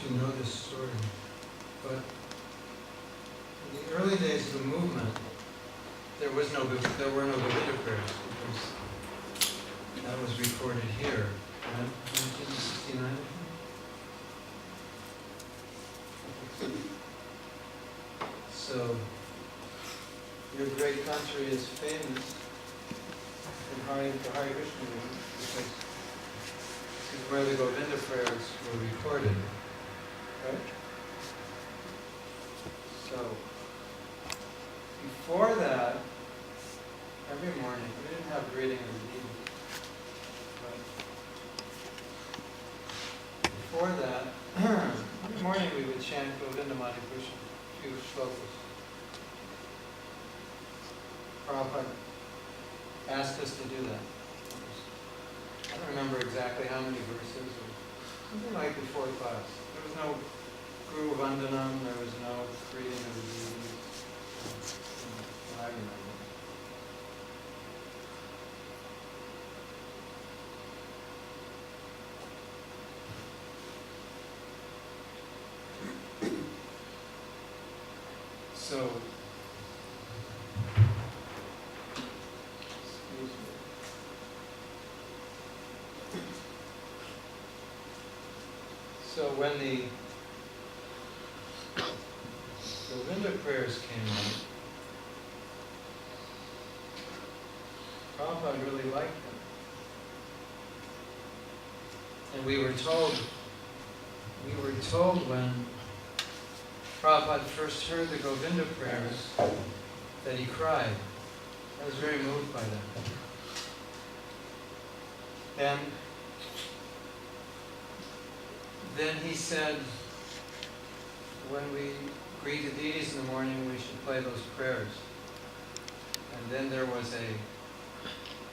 you know this story, but in the early days of the movement, there were no Govinda prayers, because that was recorded here, 1969. So, your great country is famous in Hare Krishna movement because this is where the Govinda prayers were recorded, right? So, before that, every morning, we didn't have reading of the evening, but before that, every morning we would chant Govinda Mani Krishna, a few shlokas. Prabhupada asked us to do that. I don't remember exactly how many verses, or something like before class. There was no Guru Vandanam, there was no reading of the evening. I remember. So, excuse me. So when the Govinda prayers came out, Prabhupada really liked them. And we were told when Prabhupada first heard the Govinda prayers that he cried. I was very moved by that. And then he said, when we greet the deities in the morning, we should play those prayers. And then there was a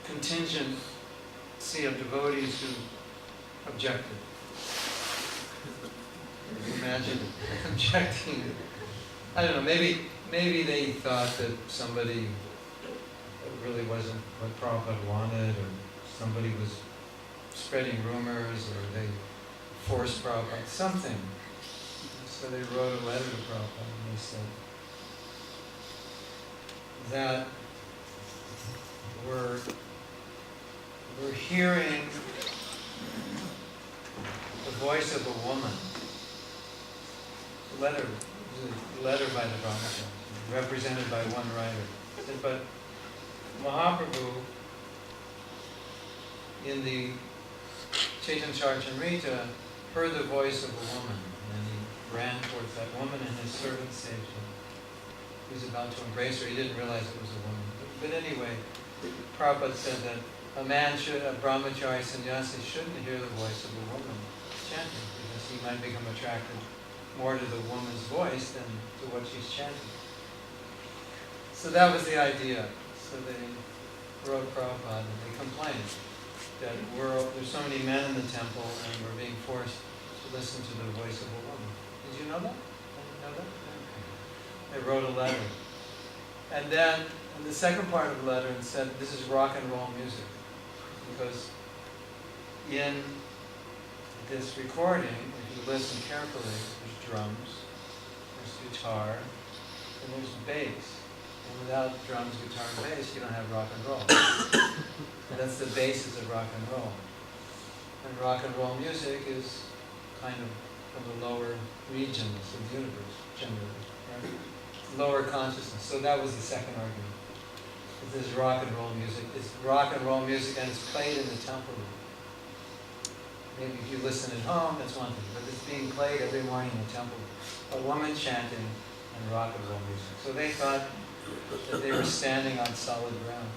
contingency of devotees who objected. Imagine objecting. I don't know, maybe they thought that somebody really wasn't what Prabhupada wanted, or somebody was spreading rumors, or they forced Prabhupada, something. So they wrote a letter to Prabhupada and they said that we're hearing the voice of a woman. A letter by the Brahmacharya, represented by one writer. Said, but Mahaprabhu, in the Chaitanya Charitamrita, heard the voice of a woman, and he ran towards that woman, and his servant saved him. He was about to embrace her. He didn't realize it was a woman. But anyway, Prabhupada said that a brahmachari sannyasi shouldn't hear the voice of a woman chanting, because he might become attracted more to the woman's voice than to what she's chanting. So that was the idea. So they wrote Prabhupada and they complained that there's so many men in the temple and we're being forced to listen to the voice of a woman. Did you know that? Did you know that? Okay. They wrote a letter. And then in the second part of the letter it said, this is rock and roll music. Because in this recording, if you listen carefully, there's drums, there's guitar, and there's bass. And without drums, guitar, and bass, you don't have rock and roll. And that's the basis of rock and roll. And rock and roll music is kind of from the lower regions of the universe, generally. Right? Lower consciousness. So that was the second argument. This is rock and roll music. It's rock and roll music and it's played in the temple. Maybe if you listen at home, that's one thing. But it's being played every morning in the temple. A woman chanting and rock and roll music. So they thought that they were standing on solid ground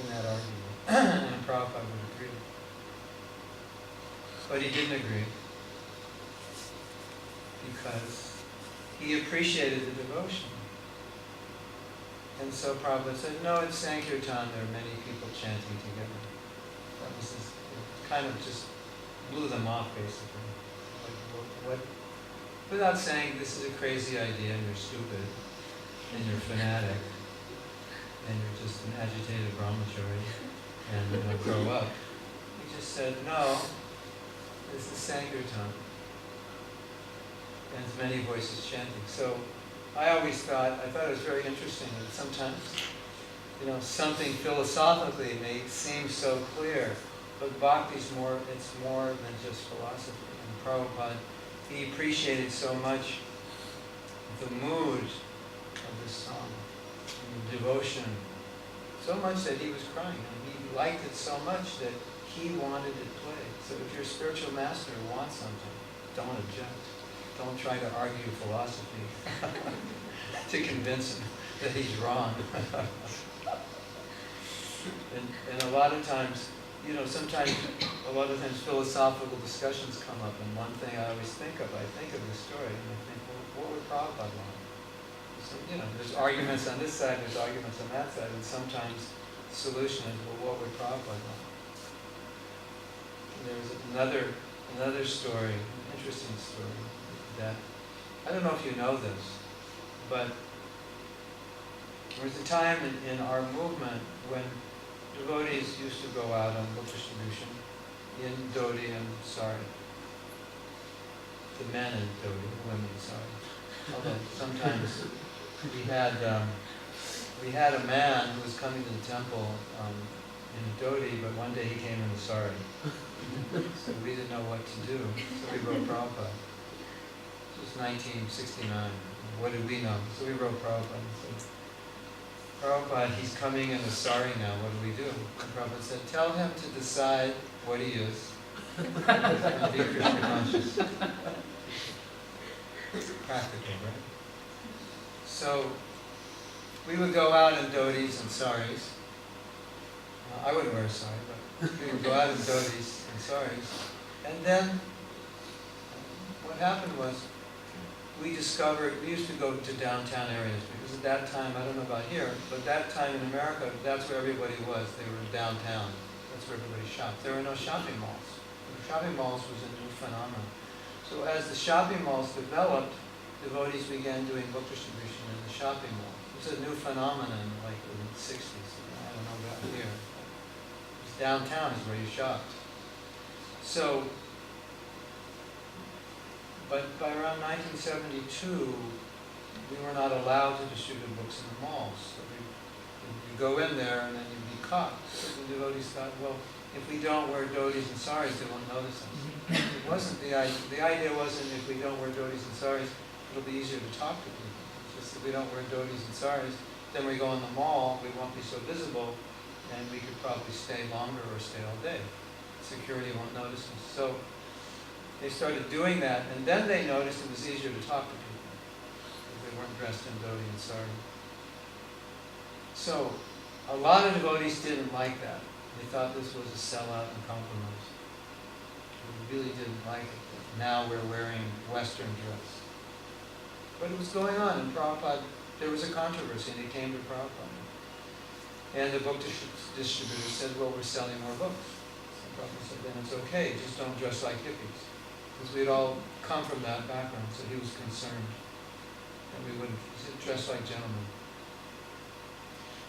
in that argument. And Prabhupada would agree. But he didn't agree because he appreciated the devotion. And so Prabhupada said, no, in Sankirtan there are many people chanting together. That was this, kind of just blew them off, basically. What? Without saying, this is a crazy idea, and you're stupid, and you're fanatic, and you're just an agitated brahmachari, and grow up. He just said, no, this is Sankirtan. and as many voices chanting. So I thought it was very interesting that sometimes, something philosophically may seem so clear, but bhakti's it's more than just philosophy. And Prabhupada, he appreciated so much the mood of this song, and the devotion, so much that he was crying. And he liked it so much that he wanted it played. So if your spiritual master wants something, don't object. Don't try to argue philosophy to convince him that he's wrong. and a lot of times, a lot of times philosophical discussions come up, and one thing I always think of this story, and I think, well, what would Prabhupada want? So, there's arguments on this side, there's arguments on that side, and sometimes the solution is, well, what would Prabhupada want? And there's another story, an interesting story, that, I don't know if you know this, but there was a time in our movement when devotees used to go out on book distribution in Dodi and Sari. The men in Dodi, the women in Sari. Although sometimes we had a man who was coming to the temple in Dodi, but one day he came in the Sari. So we didn't know what to do, so we wrote Prabhupada. This was 1969. What did we know? So we wrote Prabhupada and said, Prabhupada, he's coming in the sari now, what do we do? And Prabhupada said, tell him to decide what he is and be Krishna conscious. Practical, right? So we would go out in dhotis and saris. I wouldn't wear a sari, but we would go out in dhotis and saris. And then what happened was, we used to go to downtown areas, because at that time, I don't know about here, but that time in America, that's where everybody was. They were downtown. That's where everybody shopped. There were no shopping malls. The shopping malls was a new phenomenon. So as the shopping malls developed, devotees began doing book distribution in the shopping malls. It was a new phenomenon, like in the 60s. I don't know about here. Downtown is where you shopped. So, but by around 1972, we were not allowed to distribute books in the malls. So you go in there and then you'd be caught. So the devotees thought, well, if we don't wear dhotis and saris, they won't notice us. It wasn't the idea wasn't if we don't wear dhotis and saris, it'll be easier to talk to people. It's just if we don't wear dhotis and saris, then we go in the mall, we won't be so visible, and we could probably stay longer or stay all day. Security won't notice us. So they started doing that, and then they noticed it was easier to talk to people because they weren't dressed in dhoti and sari. So a lot of devotees didn't like that. They thought this was a sellout and compromise. They really didn't like it. Now we're wearing Western dress. But it was going on, and Prabhupada, there was a controversy, and it came to Prabhupada. And the book distributor said, well, we're selling more books. So Prabhupada said, then it's okay, just don't dress like hippies. Because we'd all come from that background, so he was concerned that we wouldn't dress like gentlemen.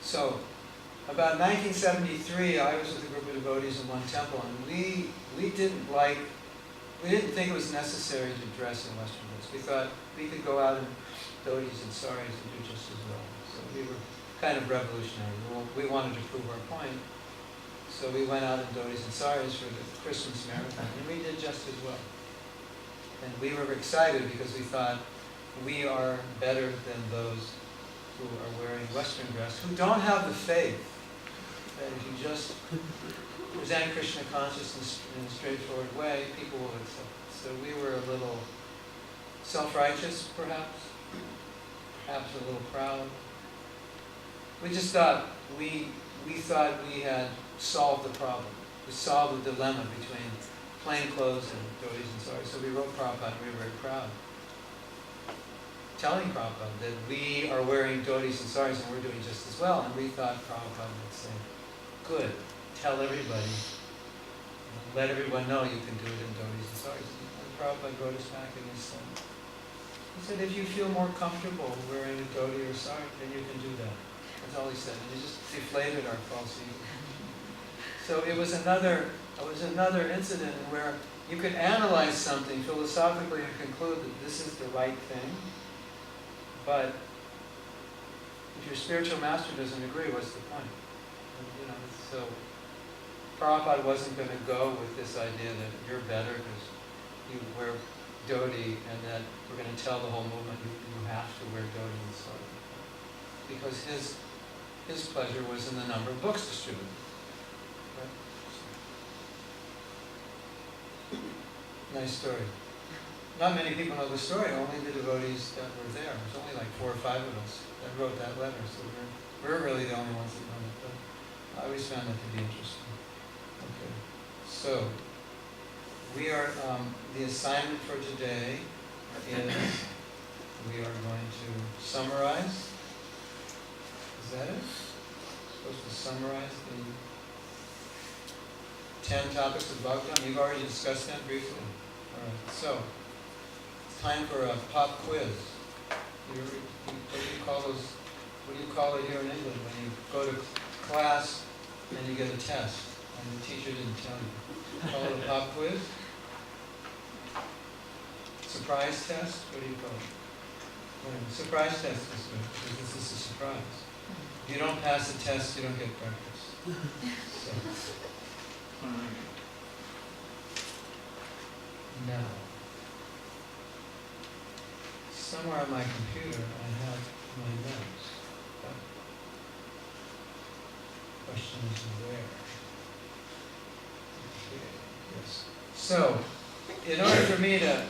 So, about 1973, I was with a group of devotees in one temple, and we didn't think it was necessary to dress in Western dress. We thought we could go out in dhotis and saris and do just as well. So we were kind of revolutionary. We wanted to prove our point. So we went out in dhotis and saris for the Christmas marathon, and we did just as well. And we were excited because we thought we are better than those who are wearing Western dress, who don't have the faith that if you just present Krishna consciousness in a straightforward way, people will accept it. So we were a little self-righteous, perhaps a little proud. We just thought we thought we had solved the problem. We solved the dilemma between plain clothes and dhotis and saris. So we wrote Prabhupada, and we were very proud, telling Prabhupada that we are wearing dhotis and saris and we're doing just as well. And we thought Prabhupada would say, good, tell everybody, let everyone know you can do it in dhotis and saris. And Prabhupada wrote us back and he said, if you feel more comfortable wearing a dhoti or sari, then you can do that. That's all he said. And he just deflated our false ego. So it was another incident where You could analyze something philosophically and conclude that this is the right thing, but if your spiritual master doesn't agree, what's the point? So Prabhupada wasn't going to go with this idea that you're better because you wear dhoti and that we're going to tell the whole movement you have to wear dhoti and so on. Because his pleasure was in the number of books distributed. Right? Nice story. Not many people know the story, only the devotees that were there. There's only like 4 or 5 of us that wrote that letter, so we're really the only ones that know it. But I always found that to be interesting. Okay, so we are, the assignment for today is we are going to summarize. Is that it? Supposed to summarize the 10 topics of Bhagavatam. You've already discussed that briefly. All right, so it's time for a pop quiz. What do you call those? What do you call it here in England when you go to class and you get a test and the teacher didn't tell you? Call it a pop quiz? Surprise test? What do you call it? Surprise test is good because this is a surprise. If you don't pass the test, you don't get breakfast. So. Now, somewhere on my computer I have my notes. But the question is where? Okay, yes. So, in order for me to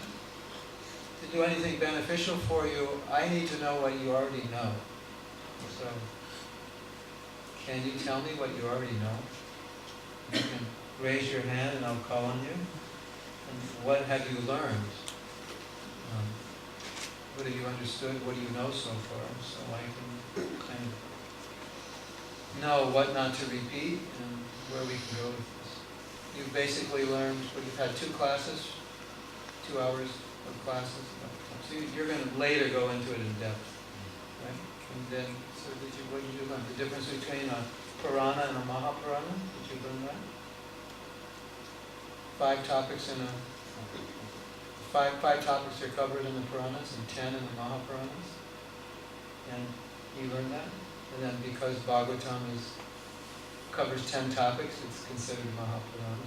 do anything beneficial for you, I need to know what you already know. So, can you tell me what you already know? You can raise your hand and I'll call on you. And what have you learned? What have you understood? What do you know so far? So I can kind of know what not to repeat and where we can go with this. You've basically learned, you've had 2 classes, 2 hours of classes. So you're going to later go into it in depth, right? And then, so what did you learn? The difference between a Purana and a Mahapurana? Did you learn that? 5 topics in a 5 topics are covered in the Puranas and 10 in the Mahapuranas. And you learned that? And then because Bhagavatam covers 10 topics, it's considered Mahapurana.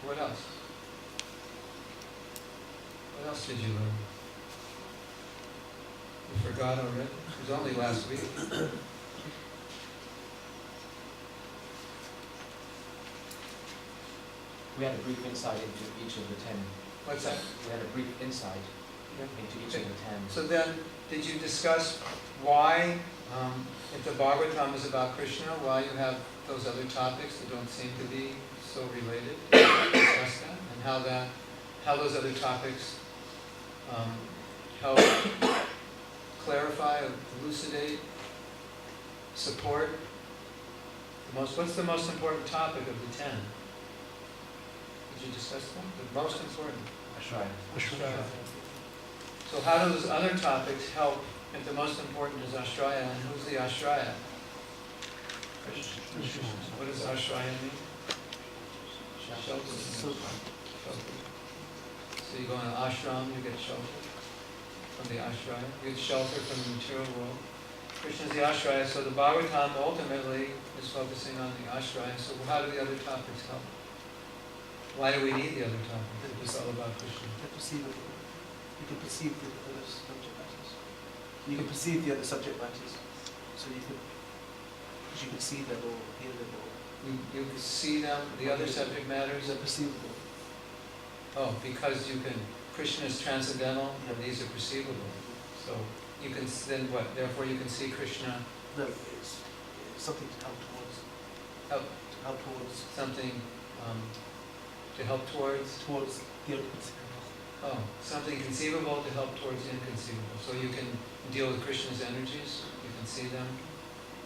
What else? What else did you learn? You forgot already? It was only last week. We had a brief insight into each of the 10. What's that? We had a brief insight into each of the 10. So then, did you discuss why, if the Bhagavatam is about Krishna, why you have those other topics that don't seem to be so related? Did you discuss that? And how those other topics help clarify, elucidate, support? What's the most important topic of the 10? Did you discuss that? The most important? Ashraya. So how do those other topics help if the most important is Ashraya? And who's the Ashraya? What does Ashraya mean? Shelter. So you go in an ashram, you get shelter from the Ashraya. You get shelter from the material world. Krishna is the Ashraya, so the Bhagavatam ultimately is focusing on the Ashraya. So how do the other topics help? Why do we need the other topics? It's all about Krishna. You can perceive the other subject matters. You can perceive the other subject matters. So you can see them or hear them or... You can see them, the other subject matters? They're perceivable. Oh, because you can, Krishna is transcendental and these are perceivable. So you can, then what? Therefore you can see Krishna? No, it's something to help towards. To help towards. Something to help towards? Towards the inconceivable. Oh, something conceivable to help towards the inconceivable. So you can deal with Krishna's energies, you can see them.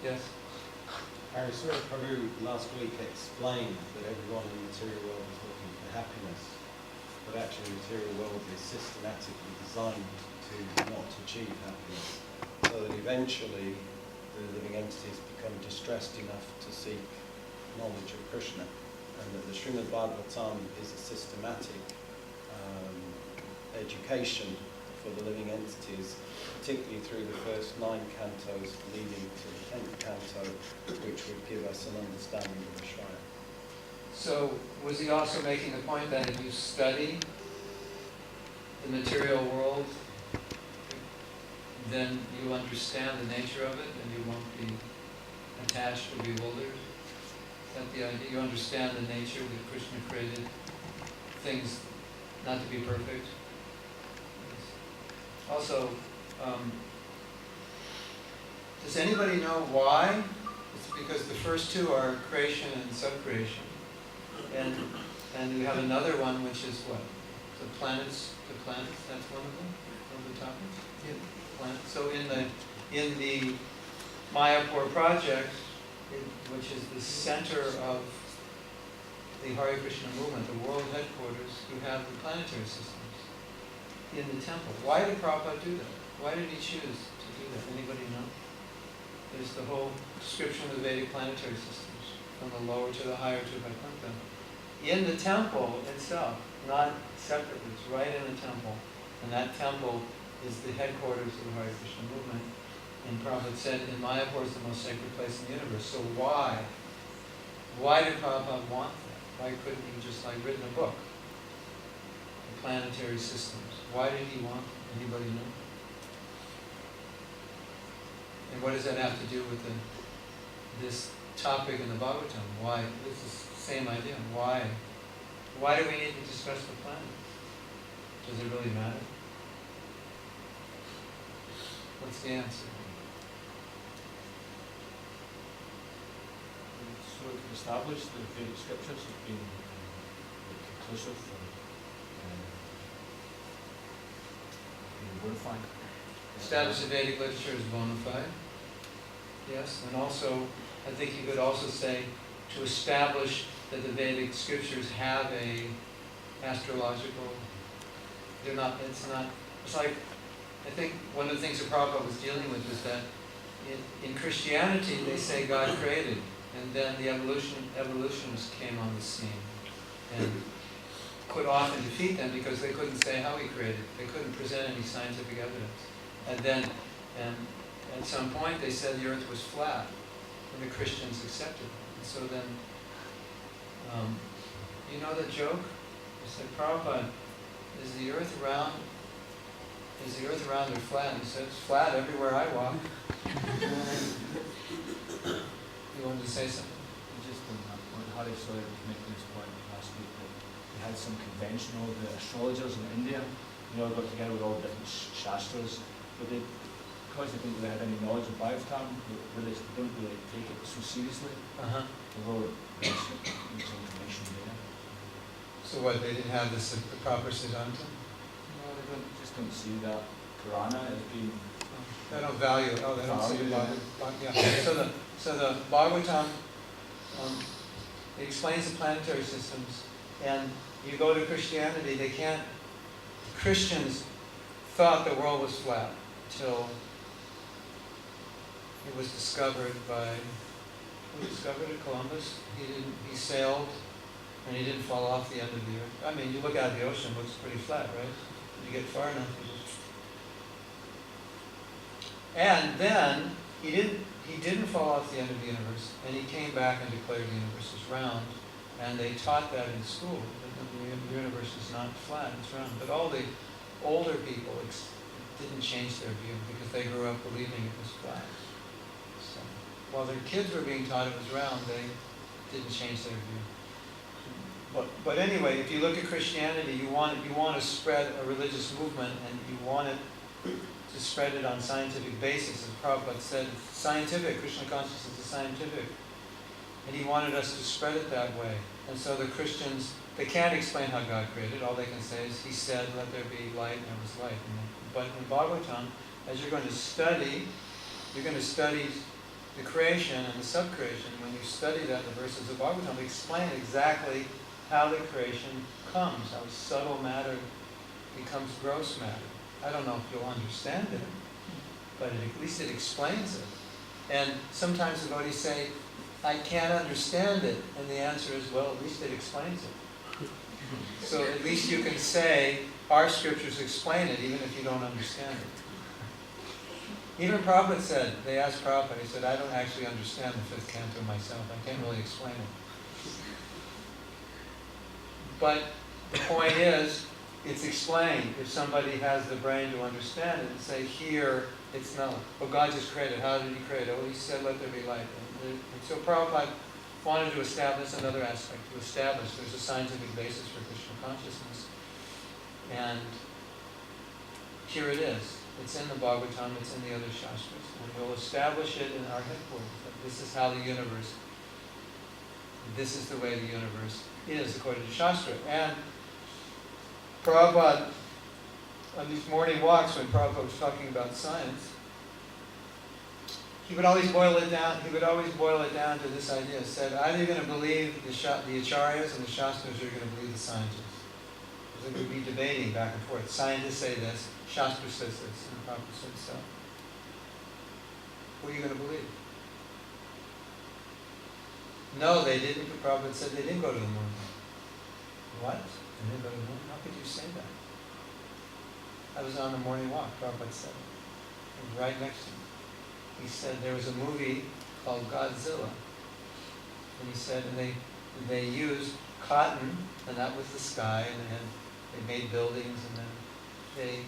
Yes? Srimad Prabhu last week explained that everyone in the material world is looking for happiness, but actually the material world is systematically designed to not achieve happiness, so that eventually the living entities become distressed enough to seek knowledge of Krishna. and that the Srimad Bhagavatam is a systematic education for the living entities, particularly through the first 9 cantos leading to the 10th canto, which would give us an understanding of the Shrine. So, was he also making the point that if you study the material world, then you understand the nature of it and you won't be attached or bewildered? Is that the idea? You understand the nature that Krishna created things not to be perfect? Also, does anybody know why? It's because the first 2 are creation and subcreation. And we have another one which is what? The planets, that's one of them? One of the topics? Yeah. Planets. So in the Mayapur project, which is the center of the Hare Krishna movement, the world headquarters, you have the planetary systems in the temple. Why did Prabhupada do that? Why did he choose to do that? Anybody know? There's the whole description of the Vedic planetary systems, from the lower to the higher to Vaikuntha. In the temple itself, not separately, it's right in the temple. And that temple is the headquarters of the Hare Krishna movement. And Prabhupada said, in Mayapur is the most sacred place in the universe. So why? Why did Prabhupada want that? Why couldn't he just written a book? The planetary systems. Why did he want them? Anybody know? And what does that have to do with this topic in the Bhagavatam? Why? It's the same idea. Why? Why do we need to discuss the planet? Does it really matter? What's the answer? So we can establish the Vedic scriptures have been conclusive and verifying. Establish the Vedic literature is bona fide. Yes, and also, I think you could also say to establish that the Vedic scriptures have a astrological, it's like, I think one of the things that Prabhupada was dealing with is that in Christianity they say God created, and then the evolutionists came on the scene and could often defeat them because they couldn't say how he created. They couldn't present any scientific evidence. And at some point they said the earth was flat, and the Christians accepted it. And so then, you know the joke? They said, Prabhupada, is the earth round or flat? And he said, it's flat everywhere I walk. You wanted to say something? Just on that point, Hari, sorry, I was making this point last week that we had some conventional, the astrologers in India, got together with all different shastras, but because they didn't really have any knowledge of Bhagavatam, they don't really take it so seriously, although there's some information there. So what, they didn't have the proper Siddhanta? No, they don't see that Purana as being... They don't value it. Oh, they don't see the Bhagavatam. Yeah. So the Bhagavatam, it explains the planetary systems, and you go to Christianity, Christians thought the world was flat till it was discovered by, who discovered it? Columbus. He sailed, and he didn't fall off the end of the earth. I mean, you look out at the ocean, it looks pretty flat, right? You get far enough, and then he didn't fall off the end of the universe, and he came back and declared the universe is round, and they taught that in school, that the universe is not flat, it's round. But all the older people didn't change their view because they grew up believing it was flat. So while their kids were being taught it was round, they didn't change their view. But anyway, if you look at Christianity, you want to spread a religious movement, and you want it to spread it on scientific basis. As Prabhupada said, scientific, Krishna consciousness is scientific. And he wanted us to spread it that way. And so the Christians, they can't explain how God created. All they can say is, he said, let there be light, and there was light. But in Bhagavatam, as you're going to study the creation and the subcreation. When you study that in the verses of Bhagavatam, they explain exactly how the creation comes, how subtle matter becomes gross matter. I don't know if you'll understand it, but at least it explains it. And sometimes the devotees say, I can't understand it. And the answer is, well, at least it explains it. So at least you can say, our scriptures explain it, even if you don't understand it. Even Prabhupada said, they asked Prabhupada, he said, I don't actually understand the fifth canto myself. I can't really explain it. But the point is, it's explained. If somebody has the brain to understand it and say, here, it's not. Well, God just created. How did he create it? Oh, he said, let there be light. And so Prabhupada wanted to establish another aspect, to establish there's a scientific basis for Krishna consciousness. And here it is. It's in the Bhagavatam, it's in the other Shastras. And we'll establish it in our headquarters. That this is how the universe, this is the way the universe is according to Shastra. And Prabhupada, on these morning walks when Prabhupada was talking about science, he would always boil it down to this idea. He said, either you're going to believe the Acharyas and the Shastras, or you're going to believe the scientists. Because they would be debating back and forth. Scientists say this, Shastra says this, and Prabhupada says so. What are you going to believe? No, they didn't. Prabhupada said they didn't go to the moon. What? They didn't go to the moon? How could you say that? I was on the morning walk, Prabhupada said. It was right next to me. He said there was a movie called Godzilla. And he said, and they used cotton, and that was the sky, and they made buildings, and then they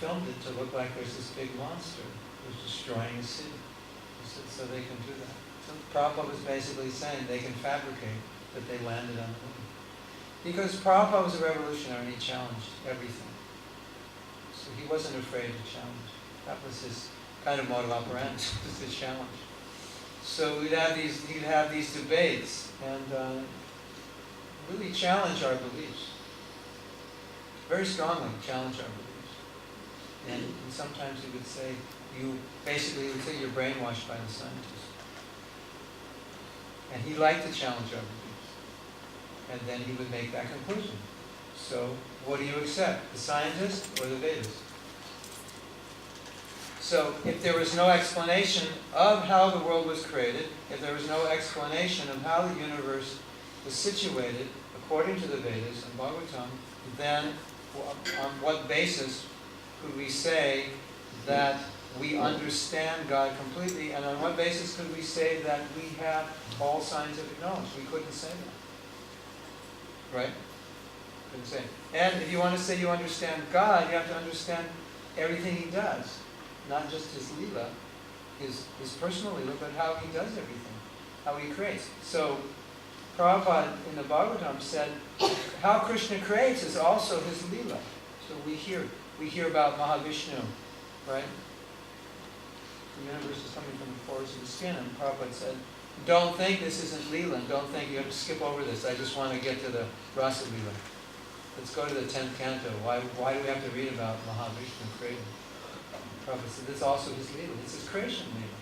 filmed it to look like there's this big monster who's destroying a city. He said, so they can do that. So Prabhupada was basically saying they can fabricate that they landed on the moon. Because Prabhupada was a revolutionary and he challenged everything. So he wasn't afraid to challenge. That was his kind of mode of operandi, was his challenge. So he'd have these debates and really challenge our beliefs. Very strongly challenge our beliefs. And sometimes he would say, you're brainwashed by the scientists. And he liked to challenge our beliefs. And then he would make that conclusion. So, what do you accept? The scientists or the Vedas? So, if there was no explanation of how the world was created, if there was no explanation of how the universe was situated according to the Vedas and Bhagavatam, then on what basis could we say that we understand God completely, and on what basis could we say that we have all scientific knowledge? We couldn't say that. Right? Couldn't say. And if you want to say you understand God, you have to understand everything he does. Not just his lila, his personal lila, but how he does everything, how he creates. So Prabhupada in the Bhagavatam said, how Krishna creates is also his lila. So we hear about Mahavishnu, right? The universe is coming from the pores of the skin, and Prabhupada said, don't think this isn't lila, and don't think you have to skip over this. I just want to get to the Rasa lila. Let's go to the 10th canto. Why do we have to read about Mahavishnu creating? Prabhupada said, this is also his lila. It's his creation lila.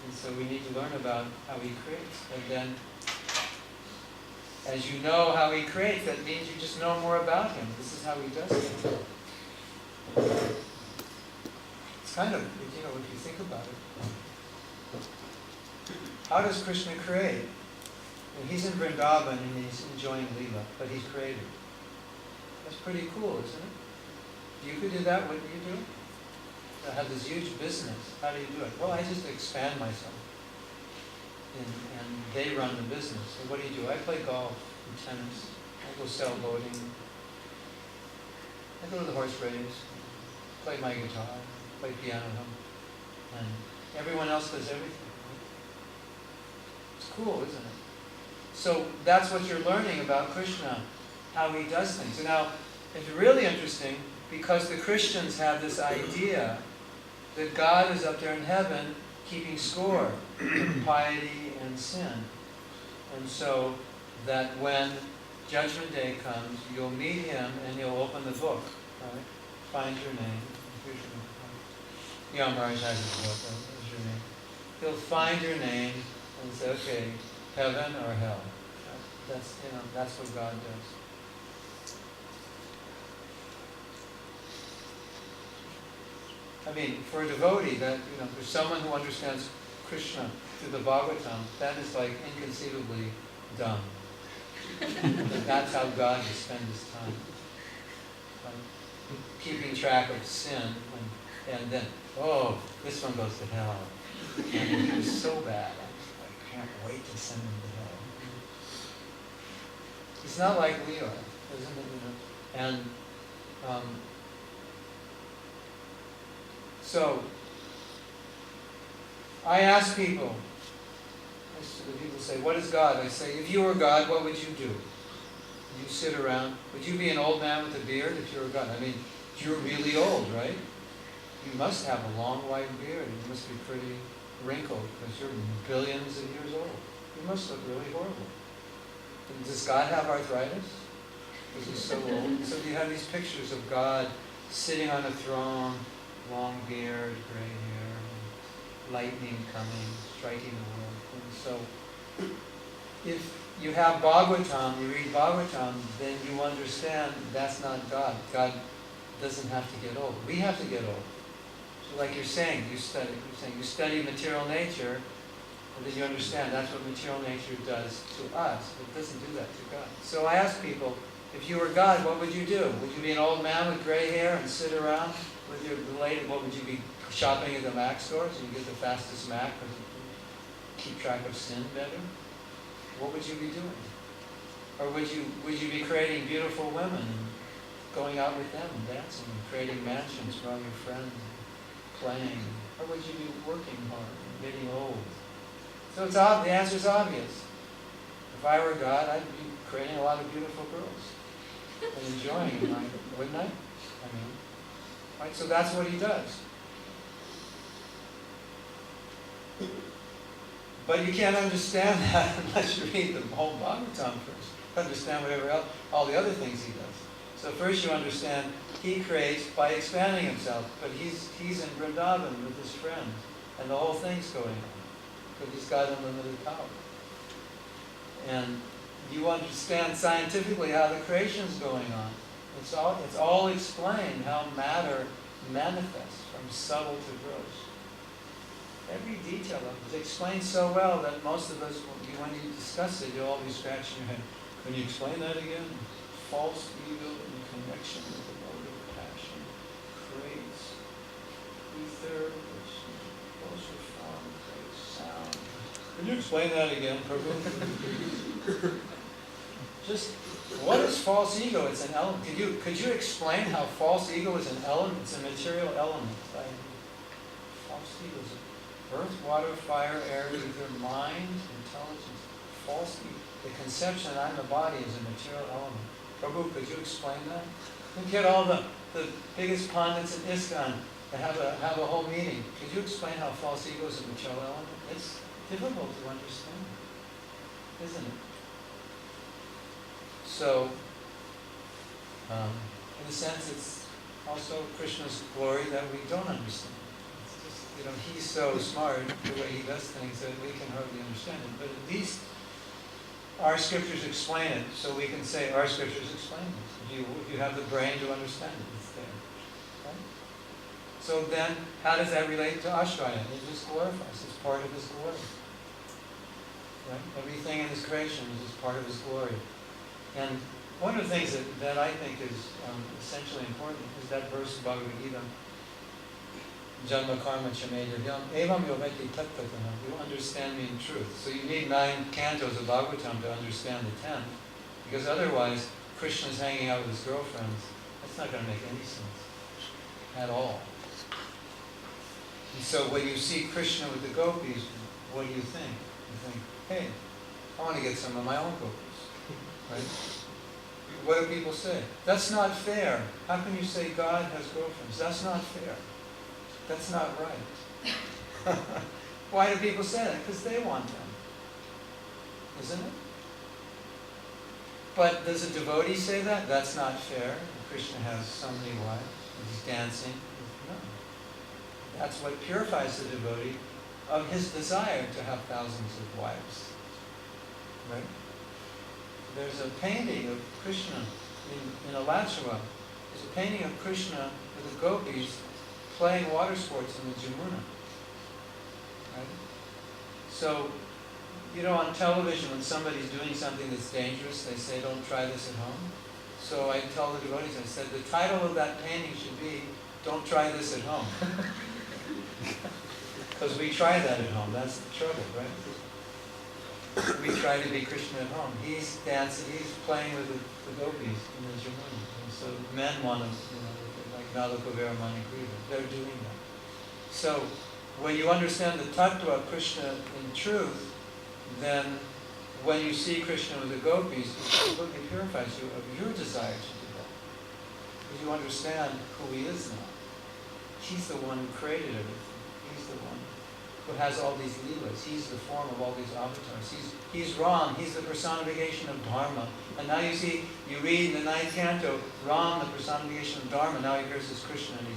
And so we need to learn about how he creates. And then, as you know how he creates, that means you just know more about him. This is how he does it. It's kind of, if you think about it. How does Krishna create? And he's in Vrindavan and he's enjoying lila, but he's created. That's pretty cool, isn't it? You could do that, wouldn't you do it? I have this huge business. How do you do it? Well, I just expand myself. And they run the business. So what do? I play golf and tennis. I go sailboating. I go to the horse race, play my guitar, play piano. And everyone else does everything. It's cool, isn't it? So that's what you're learning about Krishna, how he does things. So now, it's really interesting because the Christians have this idea that God is up there in heaven keeping score of piety and sin. And so that when Judgment Day comes, you'll meet him and he'll open the book, right? Find your name. Here's your name. Yamaraj has his book, here's your name. He'll find your name and say, okay, heaven or hell. That's what God does. I mean, for a devotee, that for someone who understands Krishna to the Bhagavatam, that is like inconceivably dumb. That's how God will spend his time. Keeping track of sin, and then, oh, this one goes to hell. And he was so bad, I can't wait to send him to hell. He's not like we are, isn't it? And so, I ask people, the people say, what is God? I say, if you were God, what would you do? You sit around. Would you be an old man with a beard if you were God? I mean, you're really old, right? You must have a long white beard. You must be pretty wrinkled because you're billions of years old. You must look really horrible. And does God have arthritis? Because he's so old. So you have these pictures of God sitting on a throne, long beard, gray hair, lightning coming, striking the world. And so if you have Bhagavatam, you read Bhagavatam, then you understand that's not God. God doesn't have to get old. We have to get old. So like you're saying, you study material nature, and then you understand that's what material nature does to us. It doesn't do that to God. So I ask people, if you were God, what would you do? Would you be an old man with gray hair and sit around with your lady? What would you be shopping at the Mac store so you get the fastest Mac or keep track of sin better? What would you be doing? Or would you be creating beautiful women and going out with them and dancing and creating mansions for all your friends and playing? Or would you be working hard and getting old? So the answer is obvious. If I were God, I'd be creating a lot of beautiful girls and enjoying life, wouldn't I? I mean, right? So that's what he does. But you can't understand that unless you read the whole Bhagavatam first. Understand whatever else, all the other things he does. So first you understand he creates by expanding himself, but he's in Vrindavan with his friends, and the whole thing's going on because he's got unlimited power. And you understand scientifically how the creation's going on. It's all explained how matter manifests from subtle to gross. Every detail of it is explained so well that most of us, when you discuss it, you'll all be scratching your head. Can you explain that again? False ego in connection with the mode of passion creates ether, which closer form creates sound. Can you explain that again, Prabhu? Just, what is false ego? It's an element. Could you explain how false ego is an element? It's a material element. False ego is earth, water, fire, air, ether, mind, intelligence. False ego. The conception that I'm the body is a material element. Prabhu, could you explain that? You get all the biggest pundits in ISKCON to have a whole meeting. Could you explain how false ego is a material element? It's difficult to understand, isn't it? So, in a sense, it's also Krishna's glory that we don't understand. It's just, he's so smart the way he does things that we can hardly understand it. But at least our scriptures explain it, so we can say our scriptures explain this. If you have the brain to understand it, it's there. Right? So then, how does that relate to Ashraya? It just glorifies. It's part of his glory. Right? Everything in his creation is just part of his glory. And one of the things that I think is essentially important is that verse of Bhagavad Gita, Janma karma chamedavyam evam yoveti tattvatana. You understand me in truth. So you need 9 cantos of Bhagavatam to understand the 10th, because otherwise Krishna's hanging out with his girlfriends. That's not going to make any sense at all. And so when you see Krishna with the gopis, what do you think? You think, hey, I want to get some of my own gopis. Right? What do people say? That's not fair. How can you say God has girlfriends? That's not fair. That's not right. Why do people say that? Because they want them. Isn't it? But does a devotee say that? That's not fair. Krishna has so many wives. He's dancing. No. That's what purifies the devotee of his desire to have thousands of wives. Right? There's a painting of Krishna in Alachua. There's a painting of Krishna with the gopis playing water sports in the Jamuna. Right? So, you know, on television, when somebody's doing something that's dangerous, they say, don't try this at home. So I tell the devotees, I said, the title of that painting should be, don't try this at home. Because we try that at home, that's the trouble, right? We try to be Krishna at home. He's dancing, he's playing with the gopis in the Jamuna. And so men want to, you know, like Nalakavera Manikriva, they're doing that. So when you understand the tattva of Krishna in truth, then when you see Krishna with the gopis, it completely purifies you of your desire to do that. Because you understand who he is now. He's the one who created everything. He's the one who has all these leelas. He's the form of all these avatars. He's Ram. He's the personification of Dharma. And now you see, you read in the 9th canto, Ram, the personification of Dharma. Now here's this Krishna and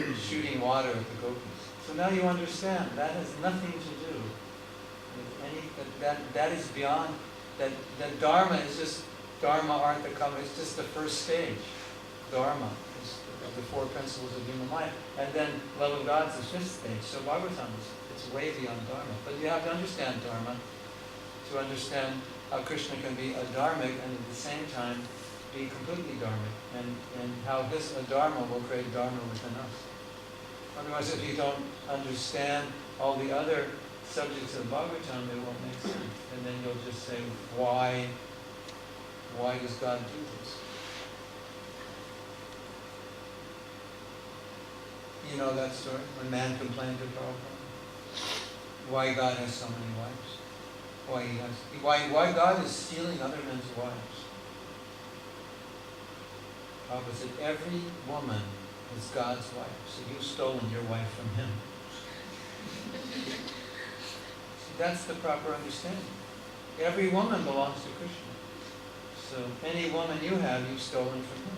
he's shooting water at the gopis. So now you understand that has nothing to do with any, that is beyond, that Dharma is just, Dharma Artha Kama, it's just the first stage. Dharma is of the 4 principles of human life. And then love of God is the 5th stage. So Bhagavatam it's way beyond Dharma. But you have to understand Dharma to understand how Krishna can be adharmic and at the same time be completely dharmic. And how this adharma will create Dharma within us. Otherwise, if you don't understand all the other subjects of Bhagavatam, it won't make sense. And then you'll just say, why does God do this? You know that story? When man complained to Prabhupada? Why God has so many wives? Why God is stealing other men's wives? Prabhupada said, every woman is God's wife. So you've stolen your wife from him. See, that's the proper understanding. Every woman belongs to Krishna. So any woman you have, you've stolen from him.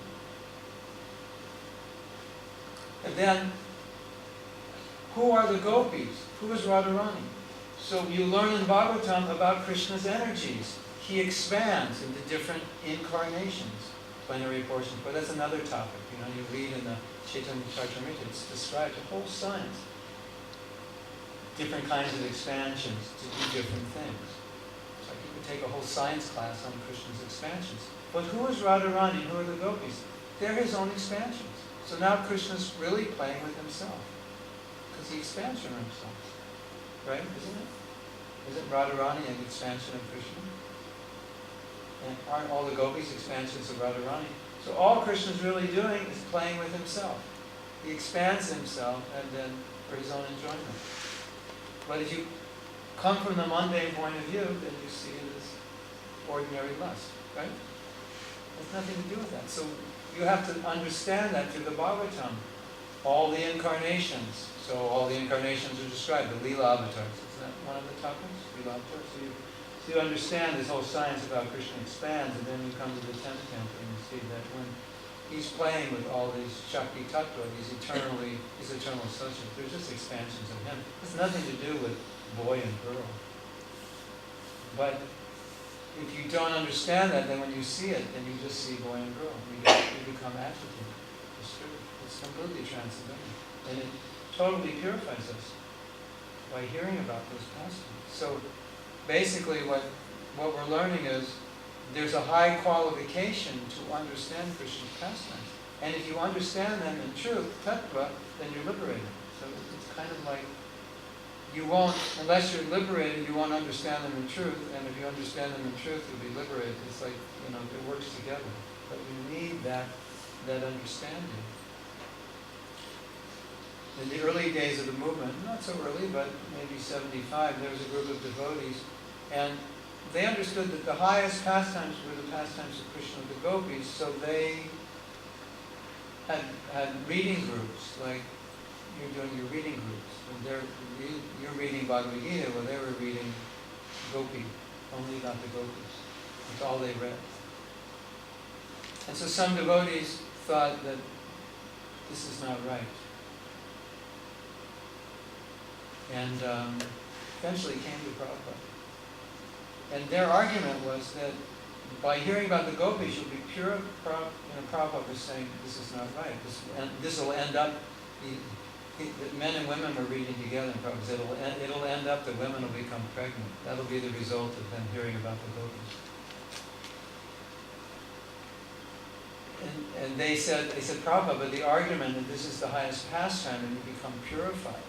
And then, who are the gopis? Who is Radharani? So you learn in Bhagavatam about Krishna's energies. He expands into different incarnations. Plenary portion. But that's another topic. You know, you read in the Chaitanya Charitamrita, it's described a whole science. Different kinds of expansions to do different things. It's like you could take a whole science class on Krishna's expansions. But who is Radharani? Who are the gopis? They're his own expansions. So now Krishna's really playing with himself. Because he expands from himself. Right? Isn't it? Isn't Radharani an expansion of Krishna? And aren't all the gopis expansions of Radharani? So all Krishna's really doing is playing with himself. He expands himself and then for his own enjoyment. But if you come from the mundane point of view, then you see it as ordinary lust. Right? It has nothing to do with that. So you have to understand that through the Bhagavatam. All the incarnations. So all the incarnations are described, the Leela avatars. Isn't that one of the topics? Leela avatars. So you understand this whole science about Krishna expands, and then you come to the 10th canto and you see that when he's playing with all these Shakti Tattva, these eternal subjects, they're just expansions of him. It has nothing to do with boy and girl. But if you don't understand that, then when you see it, then you just see boy and girl. You become agitated. It's completely transcendental. And it totally purifies us by hearing about those pastimes. So basically what we're learning is there's a high qualification to understand Krishna's pastimes. And if you understand them in truth, tattva, then you're liberated. So it's kind of like you won't, unless you're liberated, you won't understand them in truth. And if you understand them in truth, you'll be liberated. It's like, you know, it works together. But you need that understanding. In the early days of the movement, not so early, but maybe 75, there was a group of devotees, and they understood that the highest pastimes were the pastimes of Krishna and the gopis, so they had reading groups, like you're doing your reading groups. And you're reading Bhagavad Gita, well, they were reading Gopi, only about the gopis. That's all they read. And so some devotees thought that this is not right. And eventually came to Prabhupada. And their argument was that by hearing about the gopis, you'll be pure. Prabhupada was saying, this is not right. This will end up that men and women were reading together in Prabhupada. It'll end up that women will become pregnant. That'll be the result of them hearing about the gopis. And they said, Prabhupada, but the argument that this is the highest pastime and you become purified.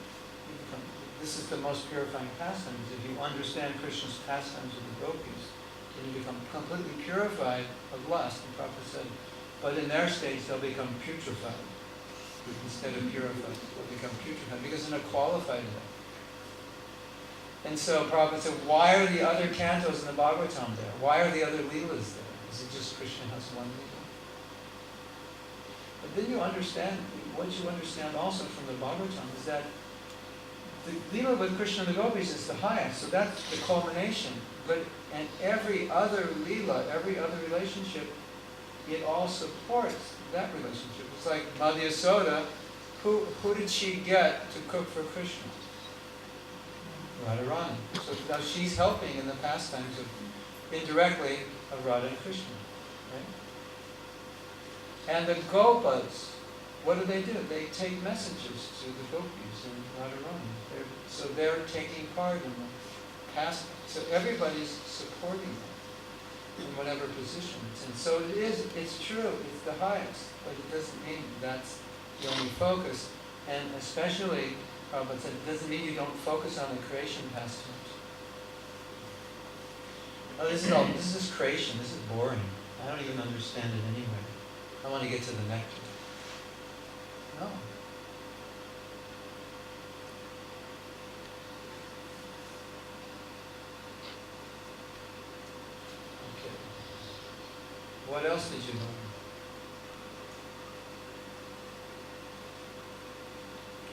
This is the most purifying pastime. Is if you understand Krishna's pastimes of the gopis, then you become completely purified of lust. And Prabhupada said, but in their states they'll become putrefied. Instead of purified, they'll become putrefied because they're not qualified enough. And so Prabhupada said, why are the other cantos in the Bhagavatam there? Why are the other leelas there? Is it just Krishna has one leela? But then you understand, what you understand also from the Bhagavatam is that the leela with Krishna and the gopis is the highest, so that's the culmination. But and every other leela, every other relationship, it all supports that relationship. It's like Madhya Soda, who did she get to cook for Krishna? Radharani. So now she's helping in the pastimes of, indirectly, of Radha and Krishna. Right? And the Gopas, what do? They take messages to the gopis and Radharani. So they're taking part in the pastime. So everybody's supporting them in whatever position it's in. So it's true, it's the highest, but it doesn't mean that's the only focus. And especially, Prabhupada said, it doesn't mean you don't focus on the creation pastimes. Oh, this is creation, this is boring. I don't even understand it anyway. I want to get to the nectar. No. What else did you learn?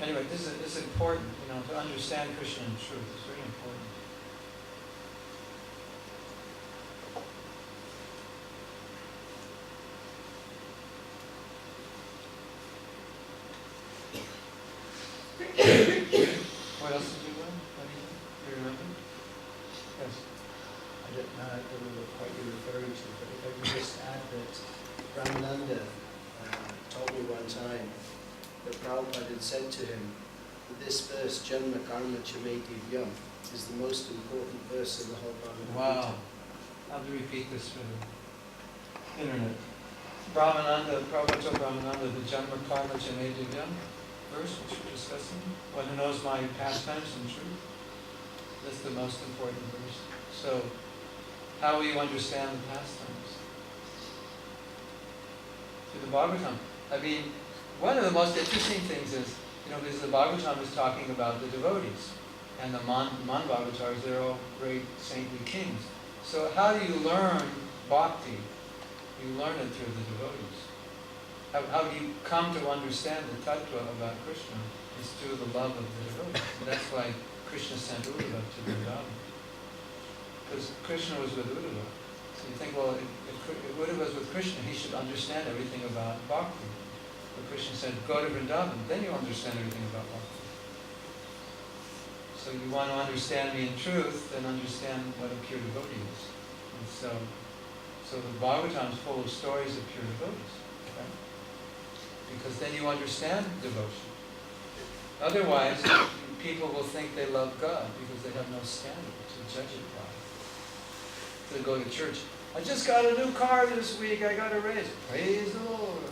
Anyway, this is important, to understand Krishna in truth. It's very important. What else did you learn? Anything? You remember? Yes. I don't know what you're referring to, but if I could just add that Ramananda told me one time that Prabhupada had said to him that this verse, Janma Karma Chame Divyam, is the most important verse in the whole Bhagavad Gita. Wow. I'll have to repeat this for the internet. Prabhupada told Brahmananda, the Janma Karma Chame Divyam verse, which we're discussing, one who knows my pastimes and truth. That's the most important verse. So, how will you understand the pastimes? Through the Bhagavatam. I mean, one of the most interesting things is, because the Bhagavatam is talking about the devotees, and the Man-Bhagavatars, they're all great saintly kings. So how do you learn bhakti? You learn it through the devotees. How do you come to understand the tattva about Krishna? It's through the love of the devotees. And that's why Krishna sent Uddhava to Vrindavan. Because Krishna was with Uddhava. So you think, well, if Uddhava was with Krishna, he should understand everything about bhakti. But Krishna said, go to Vrindavan, then you'll understand everything about bhakti. So you want to understand me in truth, then understand what a pure devotee is. And so the Bhagavatam is full of stories of pure devotees. Right? Because then you understand devotion. Otherwise, people will think they love God because they have no standard to judge it by. They go to church. I just got a new car this week. I got a raise. Praise the Lord.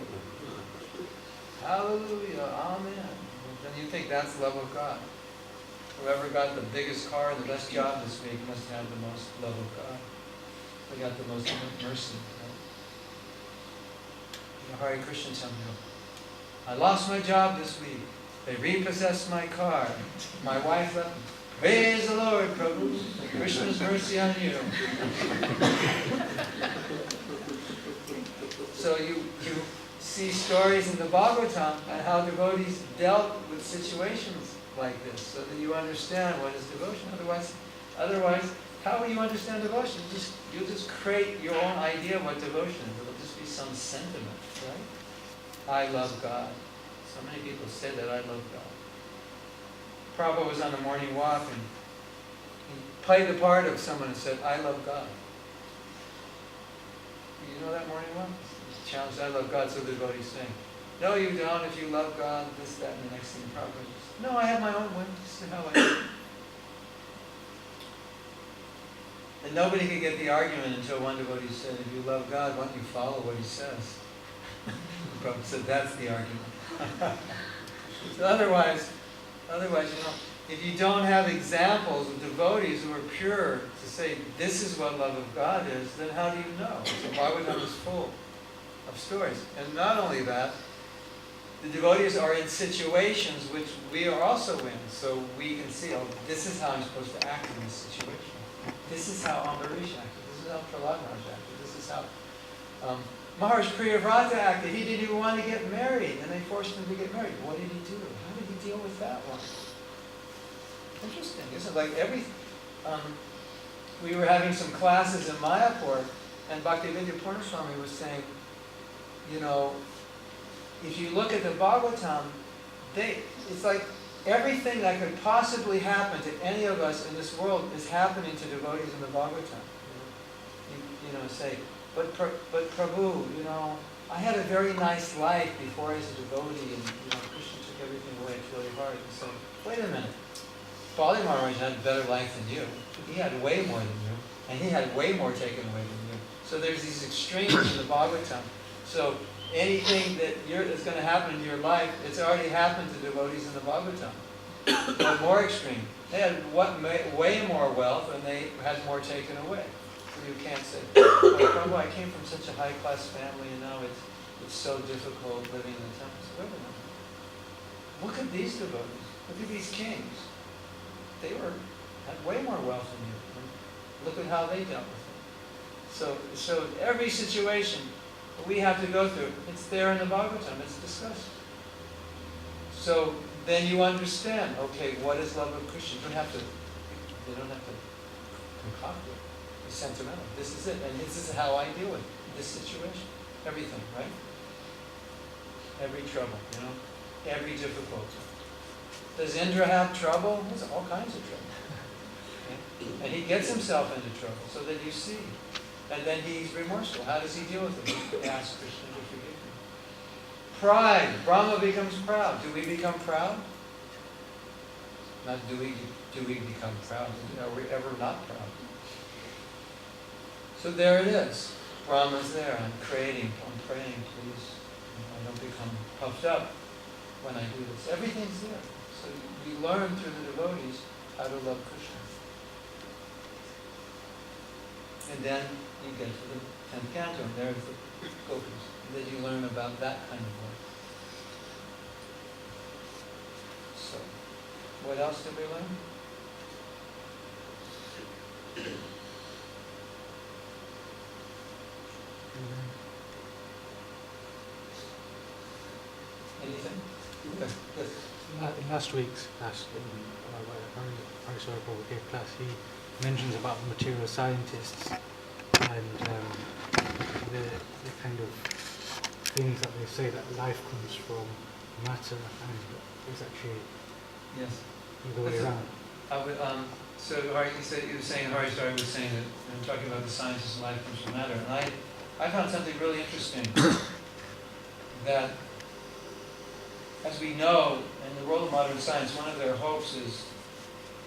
Hallelujah. Amen. Then you think that's love of God. Whoever got the biggest car and the best job this week must have the most love of God. They got the most mercy. Right? Hare Krishna Temple. I lost my job this week. They repossessed my car. My wife left me. Praise the Lord, Prabhu. Krishna's mercy on you. So you see stories in the Bhagavatam on how devotees dealt with situations like this, so that you understand what is devotion. Otherwise, how will you understand devotion? You'll just create your own idea of what devotion is. It'll just be some sentiment, right? I love God. So many people say that I love God. Prabhupada was on a morning walk and he played the part of someone and said, I love God. You know that morning walk? Challenge, I love God, so the devotees sing. No, you don't. If you love God, this, that, and the next thing, probably. No, I have my own way. This is how I do it. And nobody could get the argument until one devotee said, if you love God, why don't you follow what he says? Prabhupada said, that's the argument. So otherwise, if you don't have examples of devotees who are pure to say, this is what love of God is, then how do you know? So Bhagavatam is full of stories. And not only that, the devotees are in situations which we are also in, so we can see, oh, this is how I'm supposed to act in this situation. This is how Ambarish acted. This is how Prahlad Maharaj acted. This is how Maharaj Priyavrata acted. He didn't even want to get married, and they forced him to get married. What did he do? How did he deal with that one? Interesting, isn't it? Like we were having some classes in Mayapur, and Bhaktivedanta Purnaswami was saying, you know, if you look at the Bhagavatam, it's like everything that could possibly happen to any of us in this world is happening to devotees in the Bhagavatam. You know, say, but Prabhu, you know, I had a very nice life before I was a devotee, and you know, Krishna took everything away. It's really hard. And so, wait a minute. Bali Maharaj had a better life than you. He had way more than you, and he had way more taken away than you. So there's these extremes in the Bhagavatam. So anything that's going to happen in your life, it's already happened to devotees in the Bhagavatam. But more extreme. They had way more wealth, and they had more taken away. So you can't say, oh, Prabhu, I came from such a high-class family, and now it's so difficult living in the temple. So wait a minute. Look at these devotees. Look at these kings. They had way more wealth than you. And look at how they dealt with it. So every situation we have to go through, it's there in the Bhagavatam, it's discussed. So then you understand, okay, what is love of Krishna? They don't have to concoct it. It's sentimental. This is it, and this is how I deal with this situation. Everything, right? Every trouble, you know? Every difficulty. Does Indra have trouble? There's all kinds of trouble. Okay? And he gets himself into trouble, so that you see. And then he's remorseful. How does he deal with it? He asks Krishna to forgive him. Pride. Brahma becomes proud. Do we become proud? Not do we become proud. Are we ever not proud? So there it is. Brahma's there. I'm praying, please. I don't become puffed up when I do this. Everything's there. So we learn through the devotees how to love Krishna. And then you get to the 10th canto, and there's the gopis. And then you learn about that kind of life. So, what else did we learn? Anything? Yes. Last week's Hari Prabhu gave class, he mentions about the material scientists and the kind of things that they say that life comes from matter, and it's actually the way around. So Hari, you were saying that I'm talking about the scientists and life comes from matter, and I found something really interesting that, as we know, in the world of modern science, one of their hopes is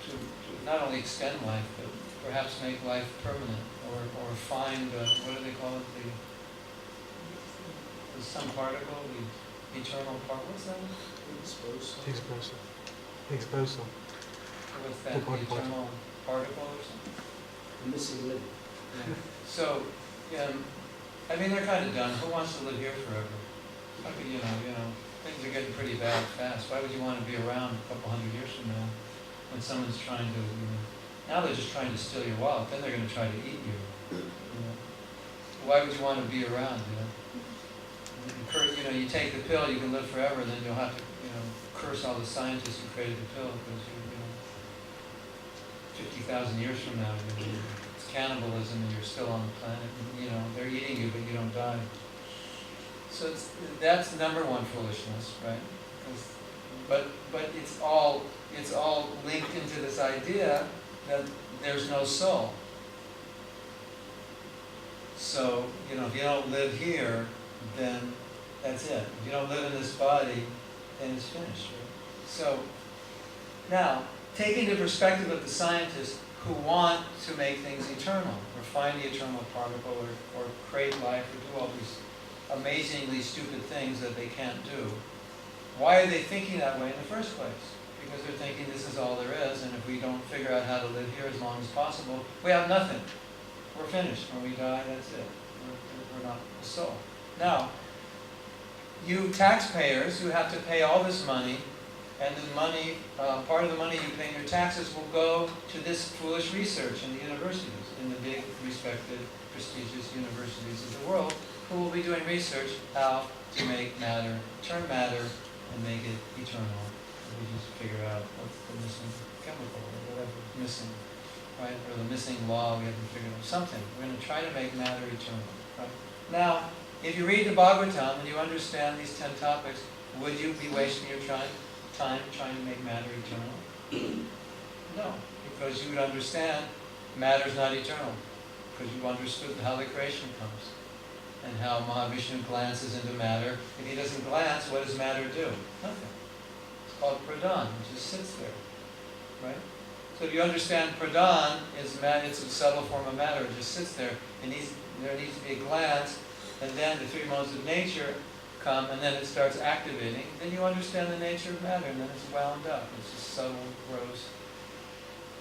to not only extend life, but perhaps make life permanent, or find, what do they call it, some particle, the eternal particle, what's that? Exposure. What's that, the eternal particle or something? The missing link. Yeah. So, I mean, they're kind of done. Who wants to live here forever? How could, you know, things are getting pretty bad fast. Why would you want to be around a couple hundred years from now when someone's trying to, now they're just trying to steal your wallet, then they're going to try to eat you. Why would you want to be around, You take the pill, you can live forever, and then you'll have to, curse all the scientists who created the pill, because 50,000 years from now, it's cannibalism and you're still on the planet, and, they're eating you, but you don't die. So that's number one foolishness, right? But it's all linked into this idea that there's no soul. So if you don't live here, then That's it. If you don't live in this body, then it's finished. Right? So, now, taking the perspective of the scientists who want to make things eternal, or find the eternal particle, or create life, or do all these amazingly stupid things that they can't do, why are they thinking that way in the first place? Because they're thinking this is all there is, and if we don't figure out how to live here as long as possible, we have nothing. We're finished. When we die, that's it. We're not a soul. Now, you taxpayers who have to pay all this money, and the money, part of the money you pay in your taxes will go to this foolish research in the universities, in the big, respected, prestigious universities of the world, who will be doing research how to make matter, turn matter, and make it eternal. And we just figure out what's the missing chemical, or whatever's missing, right? Or the missing law, we haven't figured out something. We're going to try to make matter eternal, right? Now, if you read the Bhagavatam and you understand these 10 topics, would you be wasting your time trying to make matter eternal? No, because you would understand matter is not eternal, because you've understood how the creation comes, and how Mahavishnu glances into matter. If he doesn't glance, what does matter do? Nothing. It's called pradhan, it just sits there, right? So if you understand pradhan is matter, it's a subtle form of matter, it just sits there. There needs to be a glance, and then the 3 modes of nature come, and then it starts activating. Then you understand the nature of matter, and then it's wound up. It's just subtle, gross.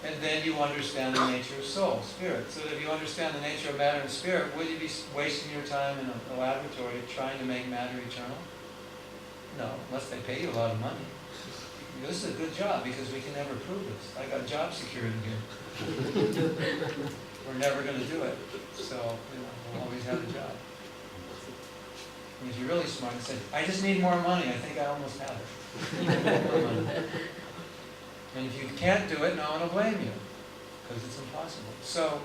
And then you understand the nature of soul, spirit. So if you understand the nature of matter and spirit, would you be wasting your time in a laboratory trying to make matter eternal? No, unless they pay you a lot of money. This is a good job, because we can never prove this. I got job security here. We're never going to do it. So we'll always have a job. And if you're really smart, you say, I just need more money. I think I almost have it. More money. And if you can't do it, no one will blame you, because it's impossible. So,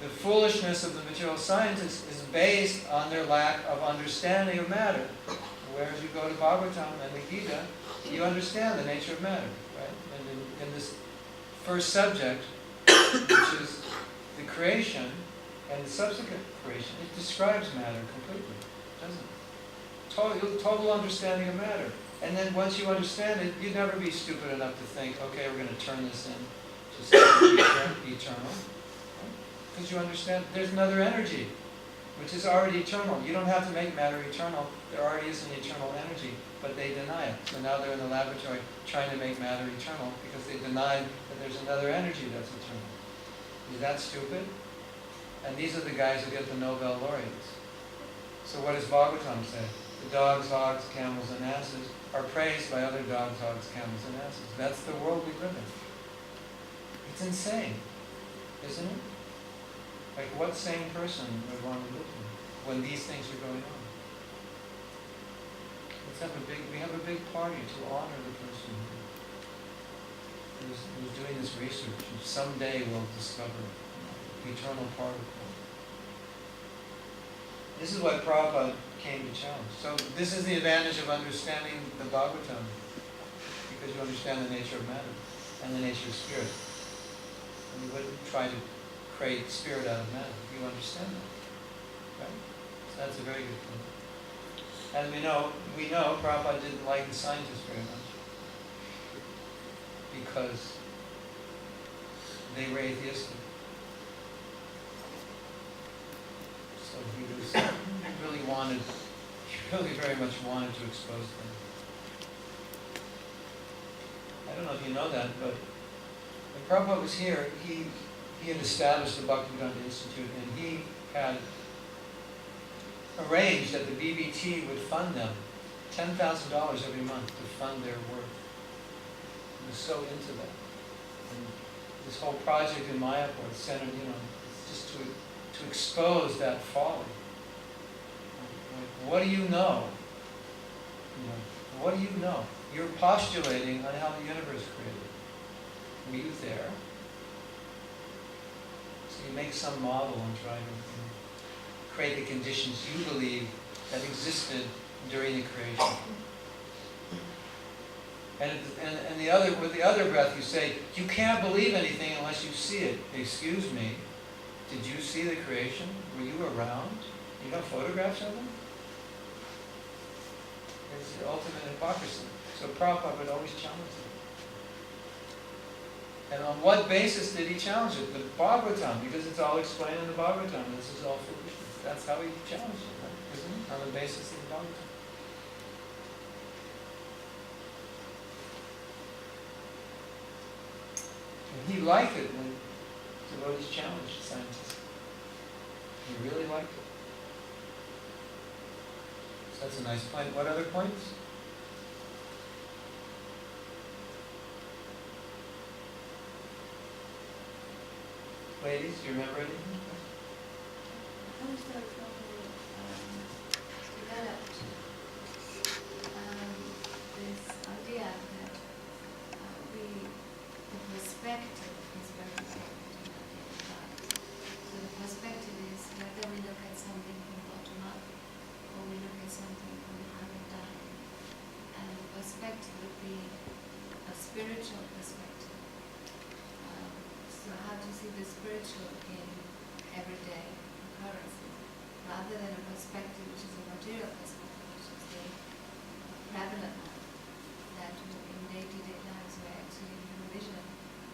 the foolishness of the material scientists is based on their lack of understanding of matter. Whereas you go to Bhagavatam and the Gita, you understand the nature of matter, right? And in this first subject, which is the creation and the subsequent creation, it describes matter completely, doesn't it? Total understanding of matter. And then once you understand it, you'd never be stupid enough to think, okay, we're going to turn this in to something eternal. Because you understand there's another energy, which is already eternal. You don't have to make matter eternal. There already is an eternal energy, but they deny it. So now they're in the laboratory trying to make matter eternal because they denied that there's another energy that's eternal. Is that stupid? And these are the guys who get the Nobel laureates. So what does Bhagavatam say? The dogs, hogs, camels, and asses are praised by other dogs, hogs, camels, and asses. That's the world we live in. It's insane, isn't it? Like, what sane person would want to live in when these things are going on? We have a big party to honor the person who's doing this research, and someday we'll discover the eternal particle. This is what Prabhupada came to challenge. So this is the advantage of understanding the Bhagavatam, because you understand the nature of matter and the nature of spirit. And you wouldn't try to create spirit out of matter. You understand that, right? So that's a very good point. And we know Prabhupada didn't like the scientists very much because they were atheistic. So he really very much wanted to expose them. I don't know if you know that, but when Prabhupada was here, he had established the Bhaktivedanta Institute, and he had arranged that the BBT would fund them $10,000 every month to fund their work. He was so into that. And this whole project in Mayapur centered, just to expose that folly. Like, what do you know? What do you know? You're postulating on how the universe created. Were you there? So you make some model and try to create the conditions you believe that existed during the creation. And with the other breath you say, you can't believe anything unless you see it. Excuse me, did you see the creation? Were you around? You have photographs of them? the ultimate hypocrisy. So Prabhupada would always challenge it. And on what basis did he challenge it? The Bhagavatam, because it's all explained in the Bhagavatam. This is all foolishness. That's how he challenged it, right? Isn't it? On the basis of the Bhagavatam. And he liked it when devotees challenged scientists. He really liked it. So that's a nice point. What other points? Ladies, do you remember anything? Prabhu developed this idea that the perspective is very important in our daily life. So the perspective is whether we look at something from bottom up or we look at something from up and down. And the perspective would be a spiritual perspective. So how to see the spiritual in everyday occurrences, rather than a perspective which is a material perspective, which is the prevalent one, that in day-to-day lives we actually have a vision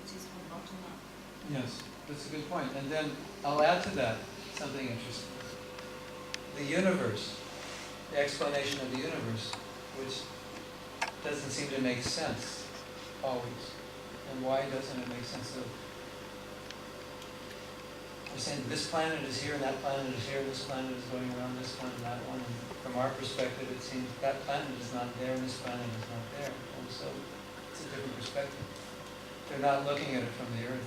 which is from bottom up. Yes, that's a good point. And then I'll add to that something interesting. The universe, the explanation of the universe, which doesn't seem to make sense always. And why doesn't it make sense? So we're saying this planet is here, and that planet is here, this planet is going around this one and that one. And from our perspective, it seems that planet is not there, and this planet is not there. And so it's a different perspective. They're not looking at it from the earth.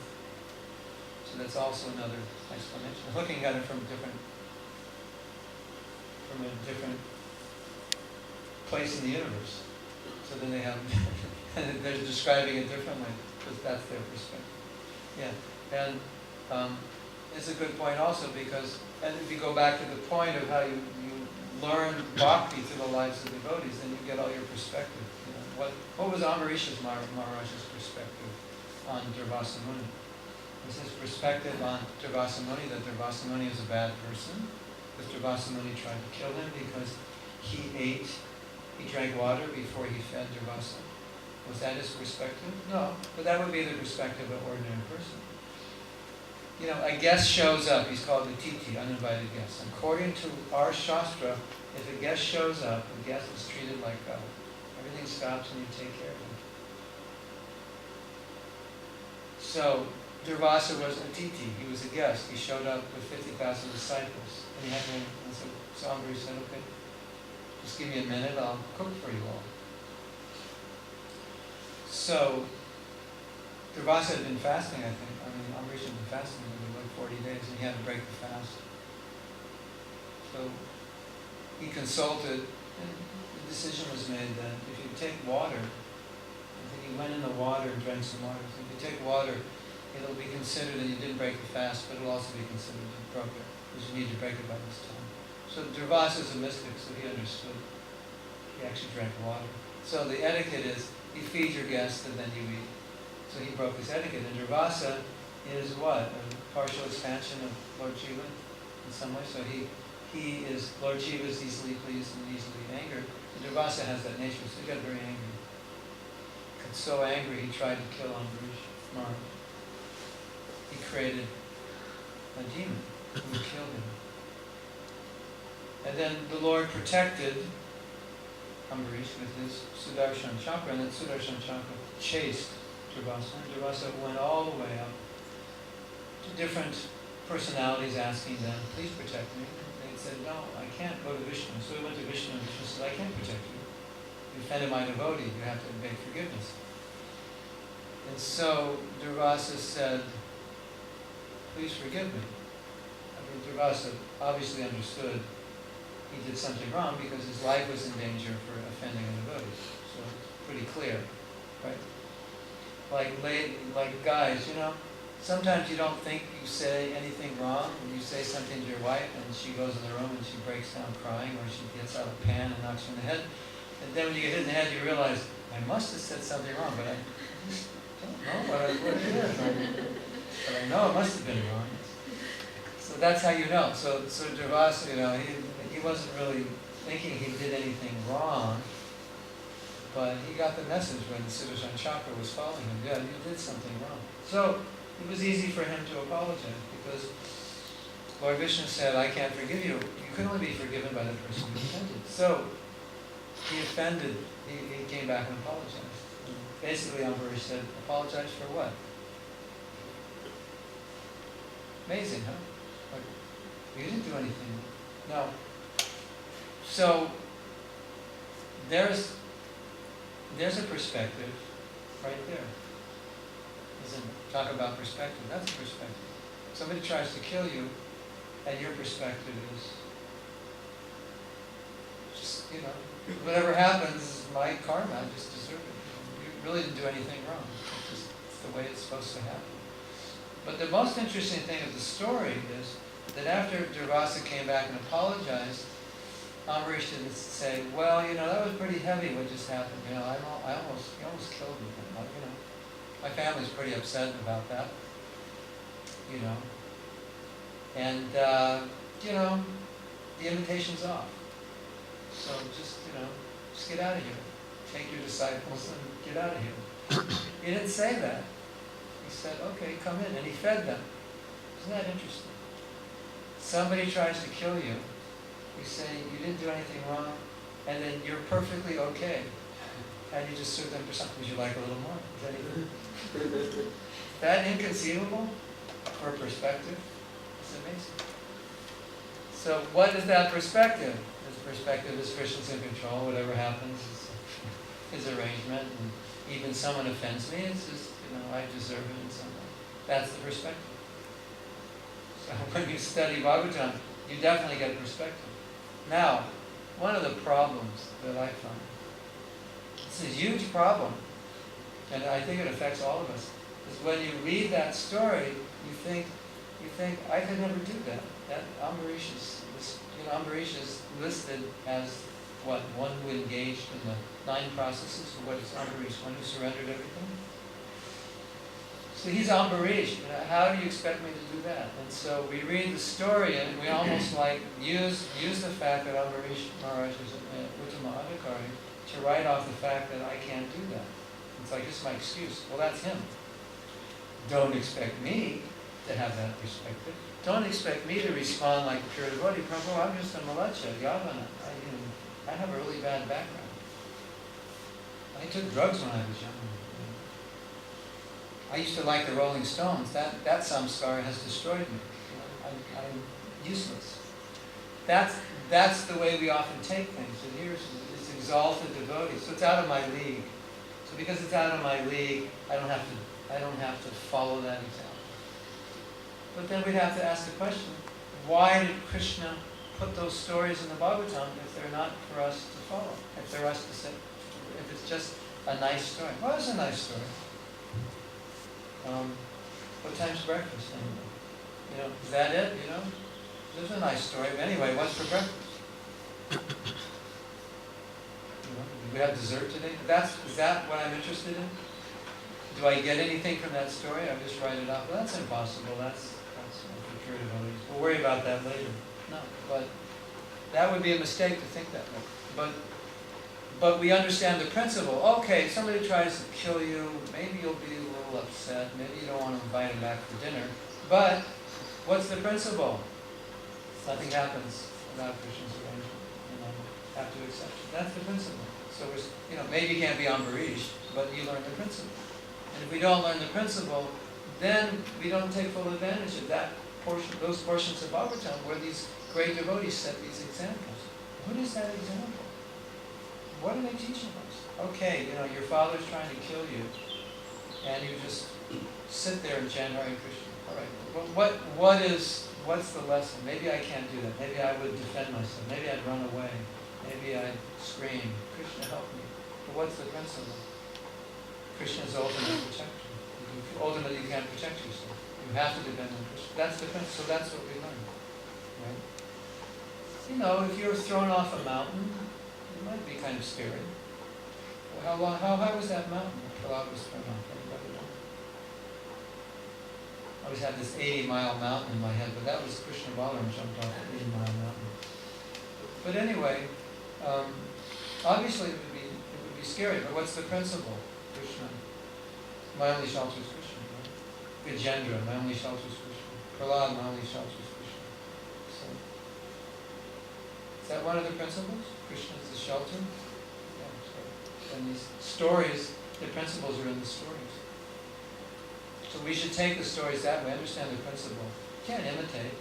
So that's also another explanation. Looking at it from a different place in the universe. So then they have, they're describing it differently, because that's their perspective. Yeah, and it's a good point also, because, and if you go back to the point of how you learn bhakti through the lives of devotees, then you get all your perspective. You know, what was Ambarisha's Maharaj's perspective on Durvasa Muni? Was his perspective on Durvasa Muni that Durvasa Muni is a bad person? Because Durvasa Muni tried to kill him because he drank water before he fed Durvasa. Was that his perspective? No, but that would be the perspective of an ordinary person. You know, a guest shows up, he's called a titi, uninvited guest. According to our Shastra, if a guest shows up, a guest is treated like God. Everything stops and you take care of him. So, Durvasa was a titi, he was a guest. He showed up with 50,000 disciples. And he had to, and so Ambarish said, okay, just give me a minute, I'll cook for you all. So, Durvasa had been fasting, I think. Ambarish had been fasting for like 40 days, and he had to break the fast. So he consulted, and the decision was made that if you take water, I think he went in the water and drank some water. So if you take water, it'll be considered that you didn't break the fast, but it'll also be considered that you broke it, because you need to break it by this time. So Durvasa is a mystic, so he understood. He actually drank water. So the etiquette is, you feed your guests and then you eat. So he broke his etiquette. And Durvasa is what? A partial expansion of Lord Shiva in some way. So he is, Lord Shiva is easily pleased and easily angered. And Durvasa has that nature, so he got very angry. He got so angry he tried to kill Ambarish Maharaj. He created a demon who killed him. And then the Lord protected Ambarish with his Sudarshan Chakra, and that Sudarshan Chakra chased Durvasa. And Durvasa went all the way up to different personalities asking them, please protect me. And they said, no, I can't go to Vishnu. So he went to Vishnu, and Vishnu said, I can't protect you. You offended my devotee, you have to beg forgiveness. And so Durvasa said, please forgive me. Durvasa obviously understood he did something wrong because his life was in danger for offending a devotee. So it's pretty clear, right? Like guys, you know, sometimes you don't think you say anything wrong when you say something to your wife and she goes in the room and she breaks down crying, or she gets out a pan and knocks you in the head. And then when you get hit in the head, you realize, I must have said something wrong, but I don't know what it is. But I know it must have been wrong. So that's how you know. So Durvasa, you know, he wasn't really thinking he did anything wrong. But he got the message when Sudarshan Chakra was following him. Yeah, you did something wrong. So it was easy for him to apologize because Lord Vishnu said, I can't forgive you. You can only be forgiven by the person you offended. So he offended, he came back and apologized. And basically, Ambarish said, apologize for what? Amazing, huh? Like, you didn't do anything. No. So there's a perspective right there. Isn't it? Talk about perspective. That's a perspective. Somebody tries to kill you, and your perspective is just, whatever happens is my karma. I just deserve it. You really didn't do anything wrong. It's just the way it's supposed to happen. But the most interesting thing of the story is that after Durvasa came back and apologized, Ambarish didn't say, well, that was pretty heavy what just happened. He almost killed me. My family's pretty upset about that. And, the invitation's off. So just get out of here. Take your disciples and get out of here. He didn't say that. He said, okay, come in. And he fed them. Isn't that interesting? Somebody tries to kill you. You say, you didn't do anything wrong, and then you're perfectly okay. And you just serve them for something. Would you like a little more? Is that inconceivable for perspective? It's amazing. So what is that perspective? This perspective is Krishna's in control. Whatever happens is his arrangement. And even someone offends me, it's just, I deserve it in some way. That's the perspective. So when you study Bhagavatam, you definitely get perspective. Now, one of the problems that I find, it's a huge problem, and I think it affects all of us, is when you read that story, you think, I could never do that. That Ambarish is listed as what? One who engaged in the 9 processes. What is Ambarish? One who surrendered everything? So he's Ambarish. How do you expect me to do that? And so we read the story and we almost use the fact that Ambarish Maharaj is Uttama Adhikari to write off the fact that I can't do that. It's like, this is my excuse. Well, that's him. Don't expect me to have that perspective. Don't expect me to respond like the pure devotee. Prabhu, I'm just a malacha, yavana. I have a really bad background. I took drugs when I was young. I used to like the Rolling Stones. That samskara has destroyed me. I'm useless. That's the way we often take things. And here's this exalted devotee. So it's out of my league. So because it's out of my league, I don't have to follow that example. But then we'd have to ask the question: why did Krishna put those stories in the Bhagavatam if they're not for us to follow? If they're us to say, if it's just a nice story. Well, it's a nice story. What time's breakfast anyway? Is that it? There's a nice story. But anyway, what's for breakfast? Do we have dessert today? Is that what I'm interested in? Do I get anything from that story? I just write it off. Well, that's impossible. That's for pure devotees. We'll worry about that later. No, but that would be a mistake to think that way. But we understand the principle. Okay, somebody tries to kill you. Maybe you'll be a little upset. Maybe you don't want to invite him back for dinner. But what's the principle? Nothing happens without Krishna's arrangement. Have to accept it. That's the principle. So maybe you can't be Ambarish, but you learn the principle. And if we don't learn the principle, then we don't take full advantage of that portion, those portions of Bhagavatam where these great devotees set these examples. What is that example? What are they teaching us? Okay, your father's trying to kill you, and you just sit there and chant Hare Krishna. All right. Well, what's the lesson? Maybe I can't do that. Maybe I would defend myself. Maybe I'd run away. Maybe I'd scream, Krishna, help me. But what's the principle? Krishna's ultimate protector. Ultimately, you can't protect yourself. You have to depend on Krishna. That's the principle. So that's what we learn. Right? If you're thrown off a mountain, it might be kind of scary. Well, how high was that mountain that Prahlad was thrown off? Anybody know? I always had this 80-mile mountain in my head, but that was Krishna Balaram jumped off an 80-mile mountain. But anyway, obviously it would be scary, but what's the principle? Krishna. My only shelter is Krishna. Right? Gajendra, my only shelter is Krishna. Prahlad, my only shelter is Krishna. So, is that one of the principles? Krishna is the shelter? Yeah, so, and these stories, the principles are in the stories. So we should take the stories that way, understand the principle. You can't imitate.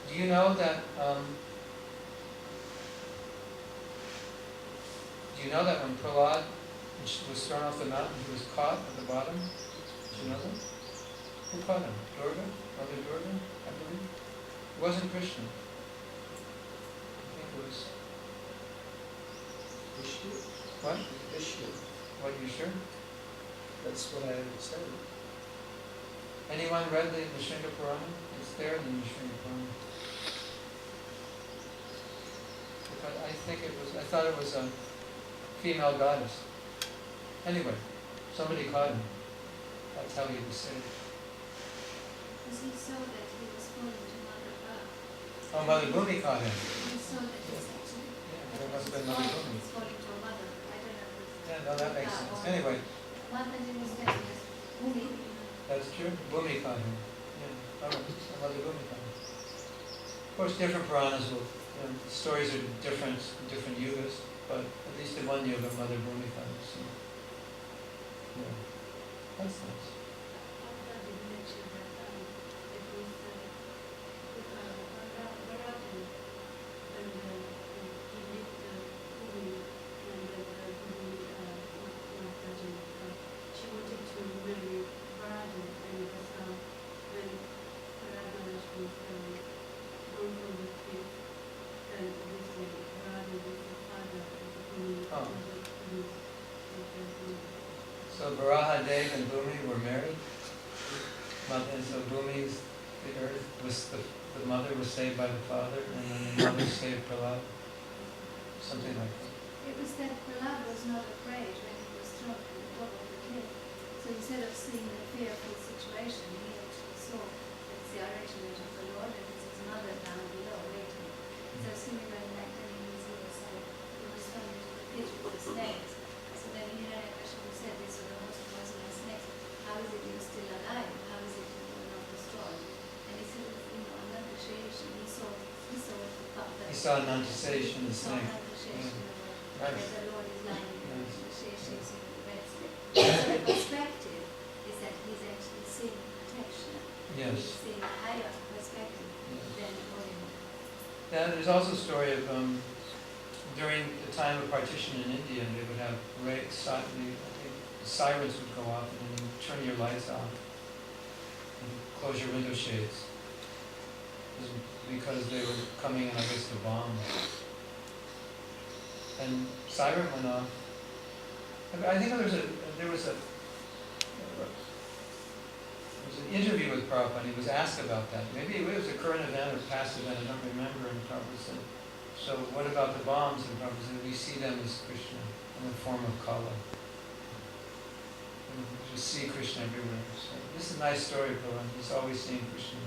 Do you know that when Prahlad was thrown off the mountain, he was caught at the bottom? Did you know that? Who caught him? Durga? Mother Durga, I believe? It wasn't Krishna. I think it was... Vishnu? What? Vishnu. What, you sure? That's what I understand. Anyone read the Nrsimha Purana? It's there in the Nrsimha Purana. Because I thought it was a female goddess. Anyway, somebody caught him. That's how he was saved. Because he saw that he was falling to Mother Earth. Oh, Mother Bhumi caught him. He saw that he's actually Yeah, there must have been Mother Bhumi. he's falling to a mother. I don't know if it's Yeah, no, that makes sense. Anyway, Mataji was telling us, Bhumi, that's true. Bhumi caught him. Yeah, all right. Mother Bhumi caught him. Of course, different Puranas will, stories are different in different yugas, but at least in one yuga, Mother Bhumi caught him. So, yeah, that's nice. So Varaha Dev and Bhumi were married, and so Bhumi's, the earth, was the mother was saved by the father, and then the mother saved Prahlad. Something like that. it was that Prahlad was not afraid when he was thrown from the top of the cliff. So instead of seeing the fearful situation, he actually saw it's the arrangement of the Lord and it's his mother down below waiting. So similarly, like telling his little son, he was thrown into the pit with the snakes. So then Hiranyakashipu said, these are the most poisonous snakes. How is it you're still alive? How is it you were not destroyed? And he said, another creation, he saw the He saw Anantasation, the snake. That the Lord is lying in the shades of the red snake. So the perspective is that he's actually seeing protection. Yes. He's seeing a higher perspective than ordinary. Yeah, there's also a story of during the time of partition in India, they would have the sirens would go off, and then you turn your lights off and close your window shades because they were coming in, I guess, to bomb. And siren went off. I think there was an interview with Prabhupada, and he was asked about that. Maybe it was a current event or past event, I don't remember, and Prabhupada said, so what about the bombs? And Prabhupada said, we see them as Krishna in the form of Kala. And you just see Krishna everywhere. So this is a nice story, Prabhupada. He's always seeing Krishna.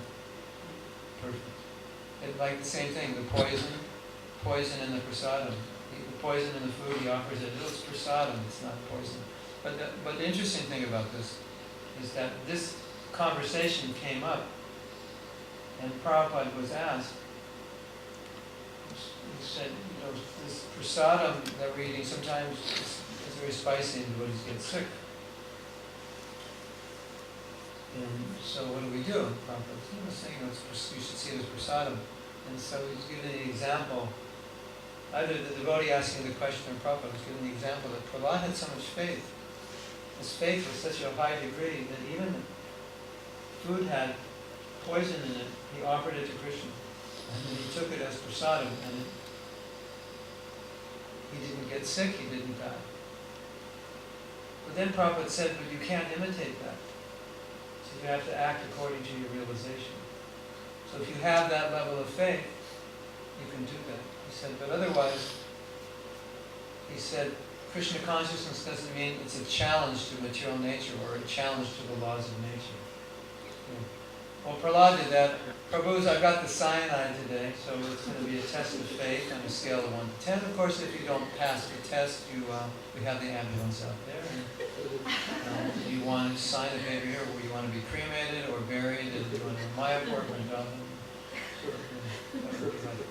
Perfect. And like the same thing, the poison in the prasadam. The poison in the food he offers it. It's prasadam, it's not poison. But the interesting thing about this is that this conversation came up, and Prabhupada was asked, he said, this prasadam that we're eating sometimes is very spicy and devotees get sick. And so what do we do? Prabhupada was saying, you should see it as prasadam. And so he's given the example, either the devotee asking the question or Prabhupada was given the example that Prahlad had so much faith. His faith was such a high degree that even food had poison in it, he offered it to Krishna. And then he took it as prasadam, and he didn't get sick, he didn't die. But then Prabhupada said, but you can't imitate that. So you have to act according to your realization. So if you have that level of faith, you can do that. He said, but otherwise, he said, Krishna consciousness doesn't mean it's a challenge to material nature or a challenge to the laws of nature. Well, Prahlad did that. Prabhu's, I've got the cyanide today, so it's going to be a test of faith on a scale of 1 to 10. Of course, if you don't pass the test, we have the ambulance out there. And, you want to sign a paper here where you want to be cremated or buried, and you want to Mayapur or Vrindavan.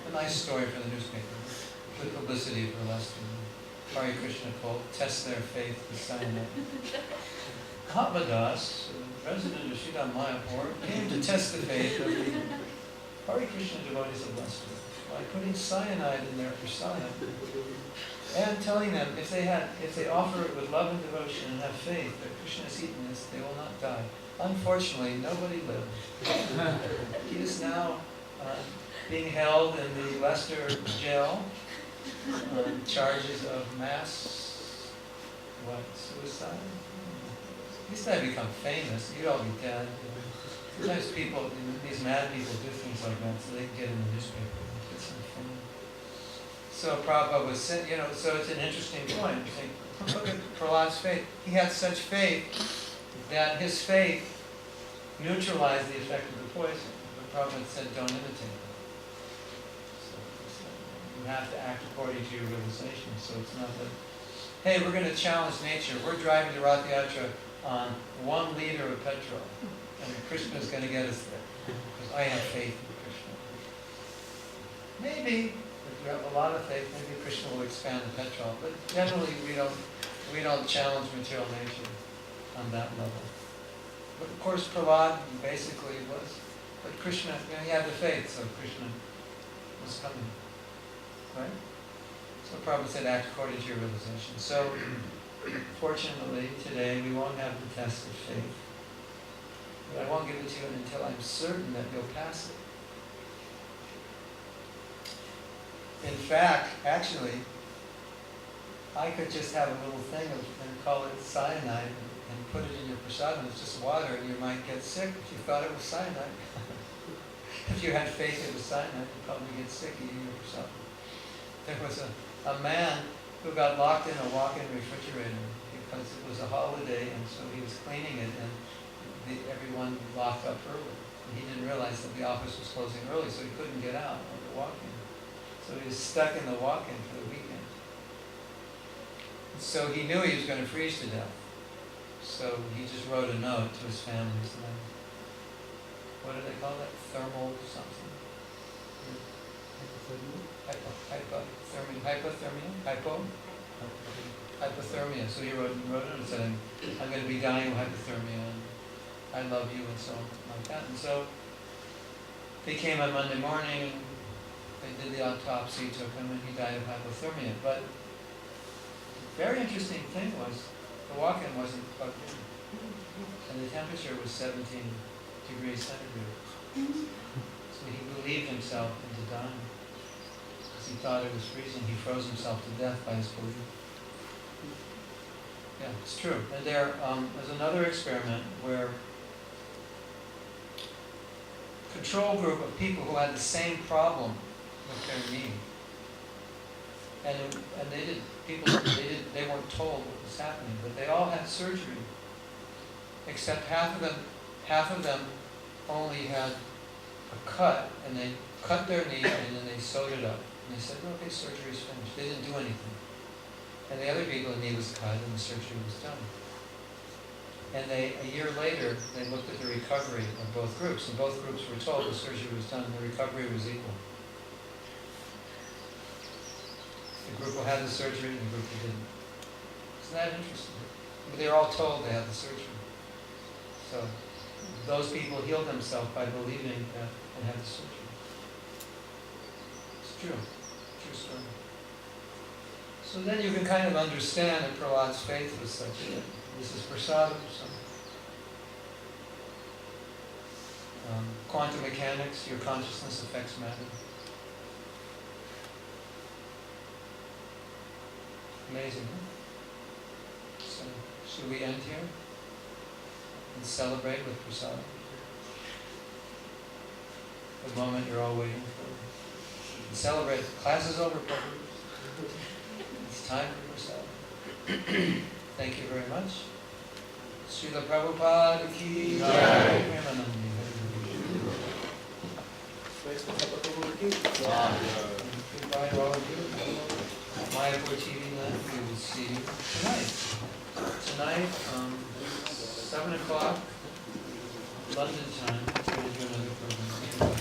A nice story for the newspaper. Good publicity for Leicester. Hare Krishna cult, test their faith with cyanide. Mahatma Das, president of Sridhar Mayapur, came to test the faith of the Hare Krishna devotees of Leicester by putting cyanide in their prasadam and telling them if they offer it with love and devotion and have faith that Krishna has eaten this, they will not die. Unfortunately, nobody lived. He is now being held in the Leicester jail on charges of mass suicide. At least I become famous. You'd all be dead. Sometimes people, these mad people, do things like that so they can get in the newspaper and get some fame. So Prabhupada was saying, so it's an interesting point. You think, look at Prahlad's faith. He had such faith that his faith neutralized the effect of the poison. But Prabhupada said, don't imitate it. So you have to act according to your realization. So it's not that, hey, we're going to challenge nature. We're driving to Rath Yatra on 1 liter of petrol, and Krishna is going to get us there, because I have faith in Krishna. Maybe, if you have a lot of faith, maybe Krishna will expand the petrol, but generally we don't challenge material nature on that level. But of course Prahlad basically was, but Krishna, he had the faith, so Krishna was coming, right? So Prabhupada said, act according to your realization. So, fortunately, today we won't have the test of faith. But I won't give it to you until I'm certain that you'll pass it. In fact, actually, I could just have a little thing and call it cyanide and put it in your prasadam. It's just water, and you might get sick if you thought it was cyanide. If you had faith it was cyanide, you'd probably get sick eating your prasadam. There was a man who got locked in a walk-in refrigerator because it was a holiday, and so he was cleaning it, and everyone locked up early. And he didn't realize that the office was closing early, so he couldn't get out of the walk-in. So he was stuck in the walk-in for the weekend. So he knew he was going to freeze to death. So he just wrote a note to his family saying, what do they call that? Thermal something? Hypothermia. So he wrote it and said, I'm going to be dying of hypothermia, and I love you, and so like that. And so they came on Monday morning, and they did the autopsy, took him, and he died of hypothermia. But the very interesting thing was, the walk-in wasn't plugged in, and the temperature was 17 degrees centigrade. So he believed himself into dying. He thought it was freezing. He froze himself to death by his belief. Yeah, it's true. And there's another experiment where a control group of people who had the same problem with their knee, and they weren't told what was happening, but they all had surgery, except half of them only had a cut, and they cut their knee and then they sewed it up. And they said, okay, surgery's finished. They didn't do anything. And the other people, the knee was cut and the surgery was done. And a year later, they looked at the recovery of both groups, and both groups were told the surgery was done and the recovery was equal. The group who had the surgery and the group who didn't. Isn't that interesting? But they were all told they had the surgery. So those people healed themselves by believing that they had the surgery. It's true. True story. So then you can kind of understand that Prahlad's faith was such that this is prasadam. Quantum mechanics, your consciousness affects matter. Amazing, huh? So, should we end here and celebrate with prasadam? The moment you're all waiting for. And celebrate. Class is over, Prabhu. It's time for prasadam. Thank you very much. Srila Prabhupada ki jai. Goodbye to all of you. Mayapur TV Land, we will see you tonight. Tonight, 7 o'clock, London time, we're going to do another program.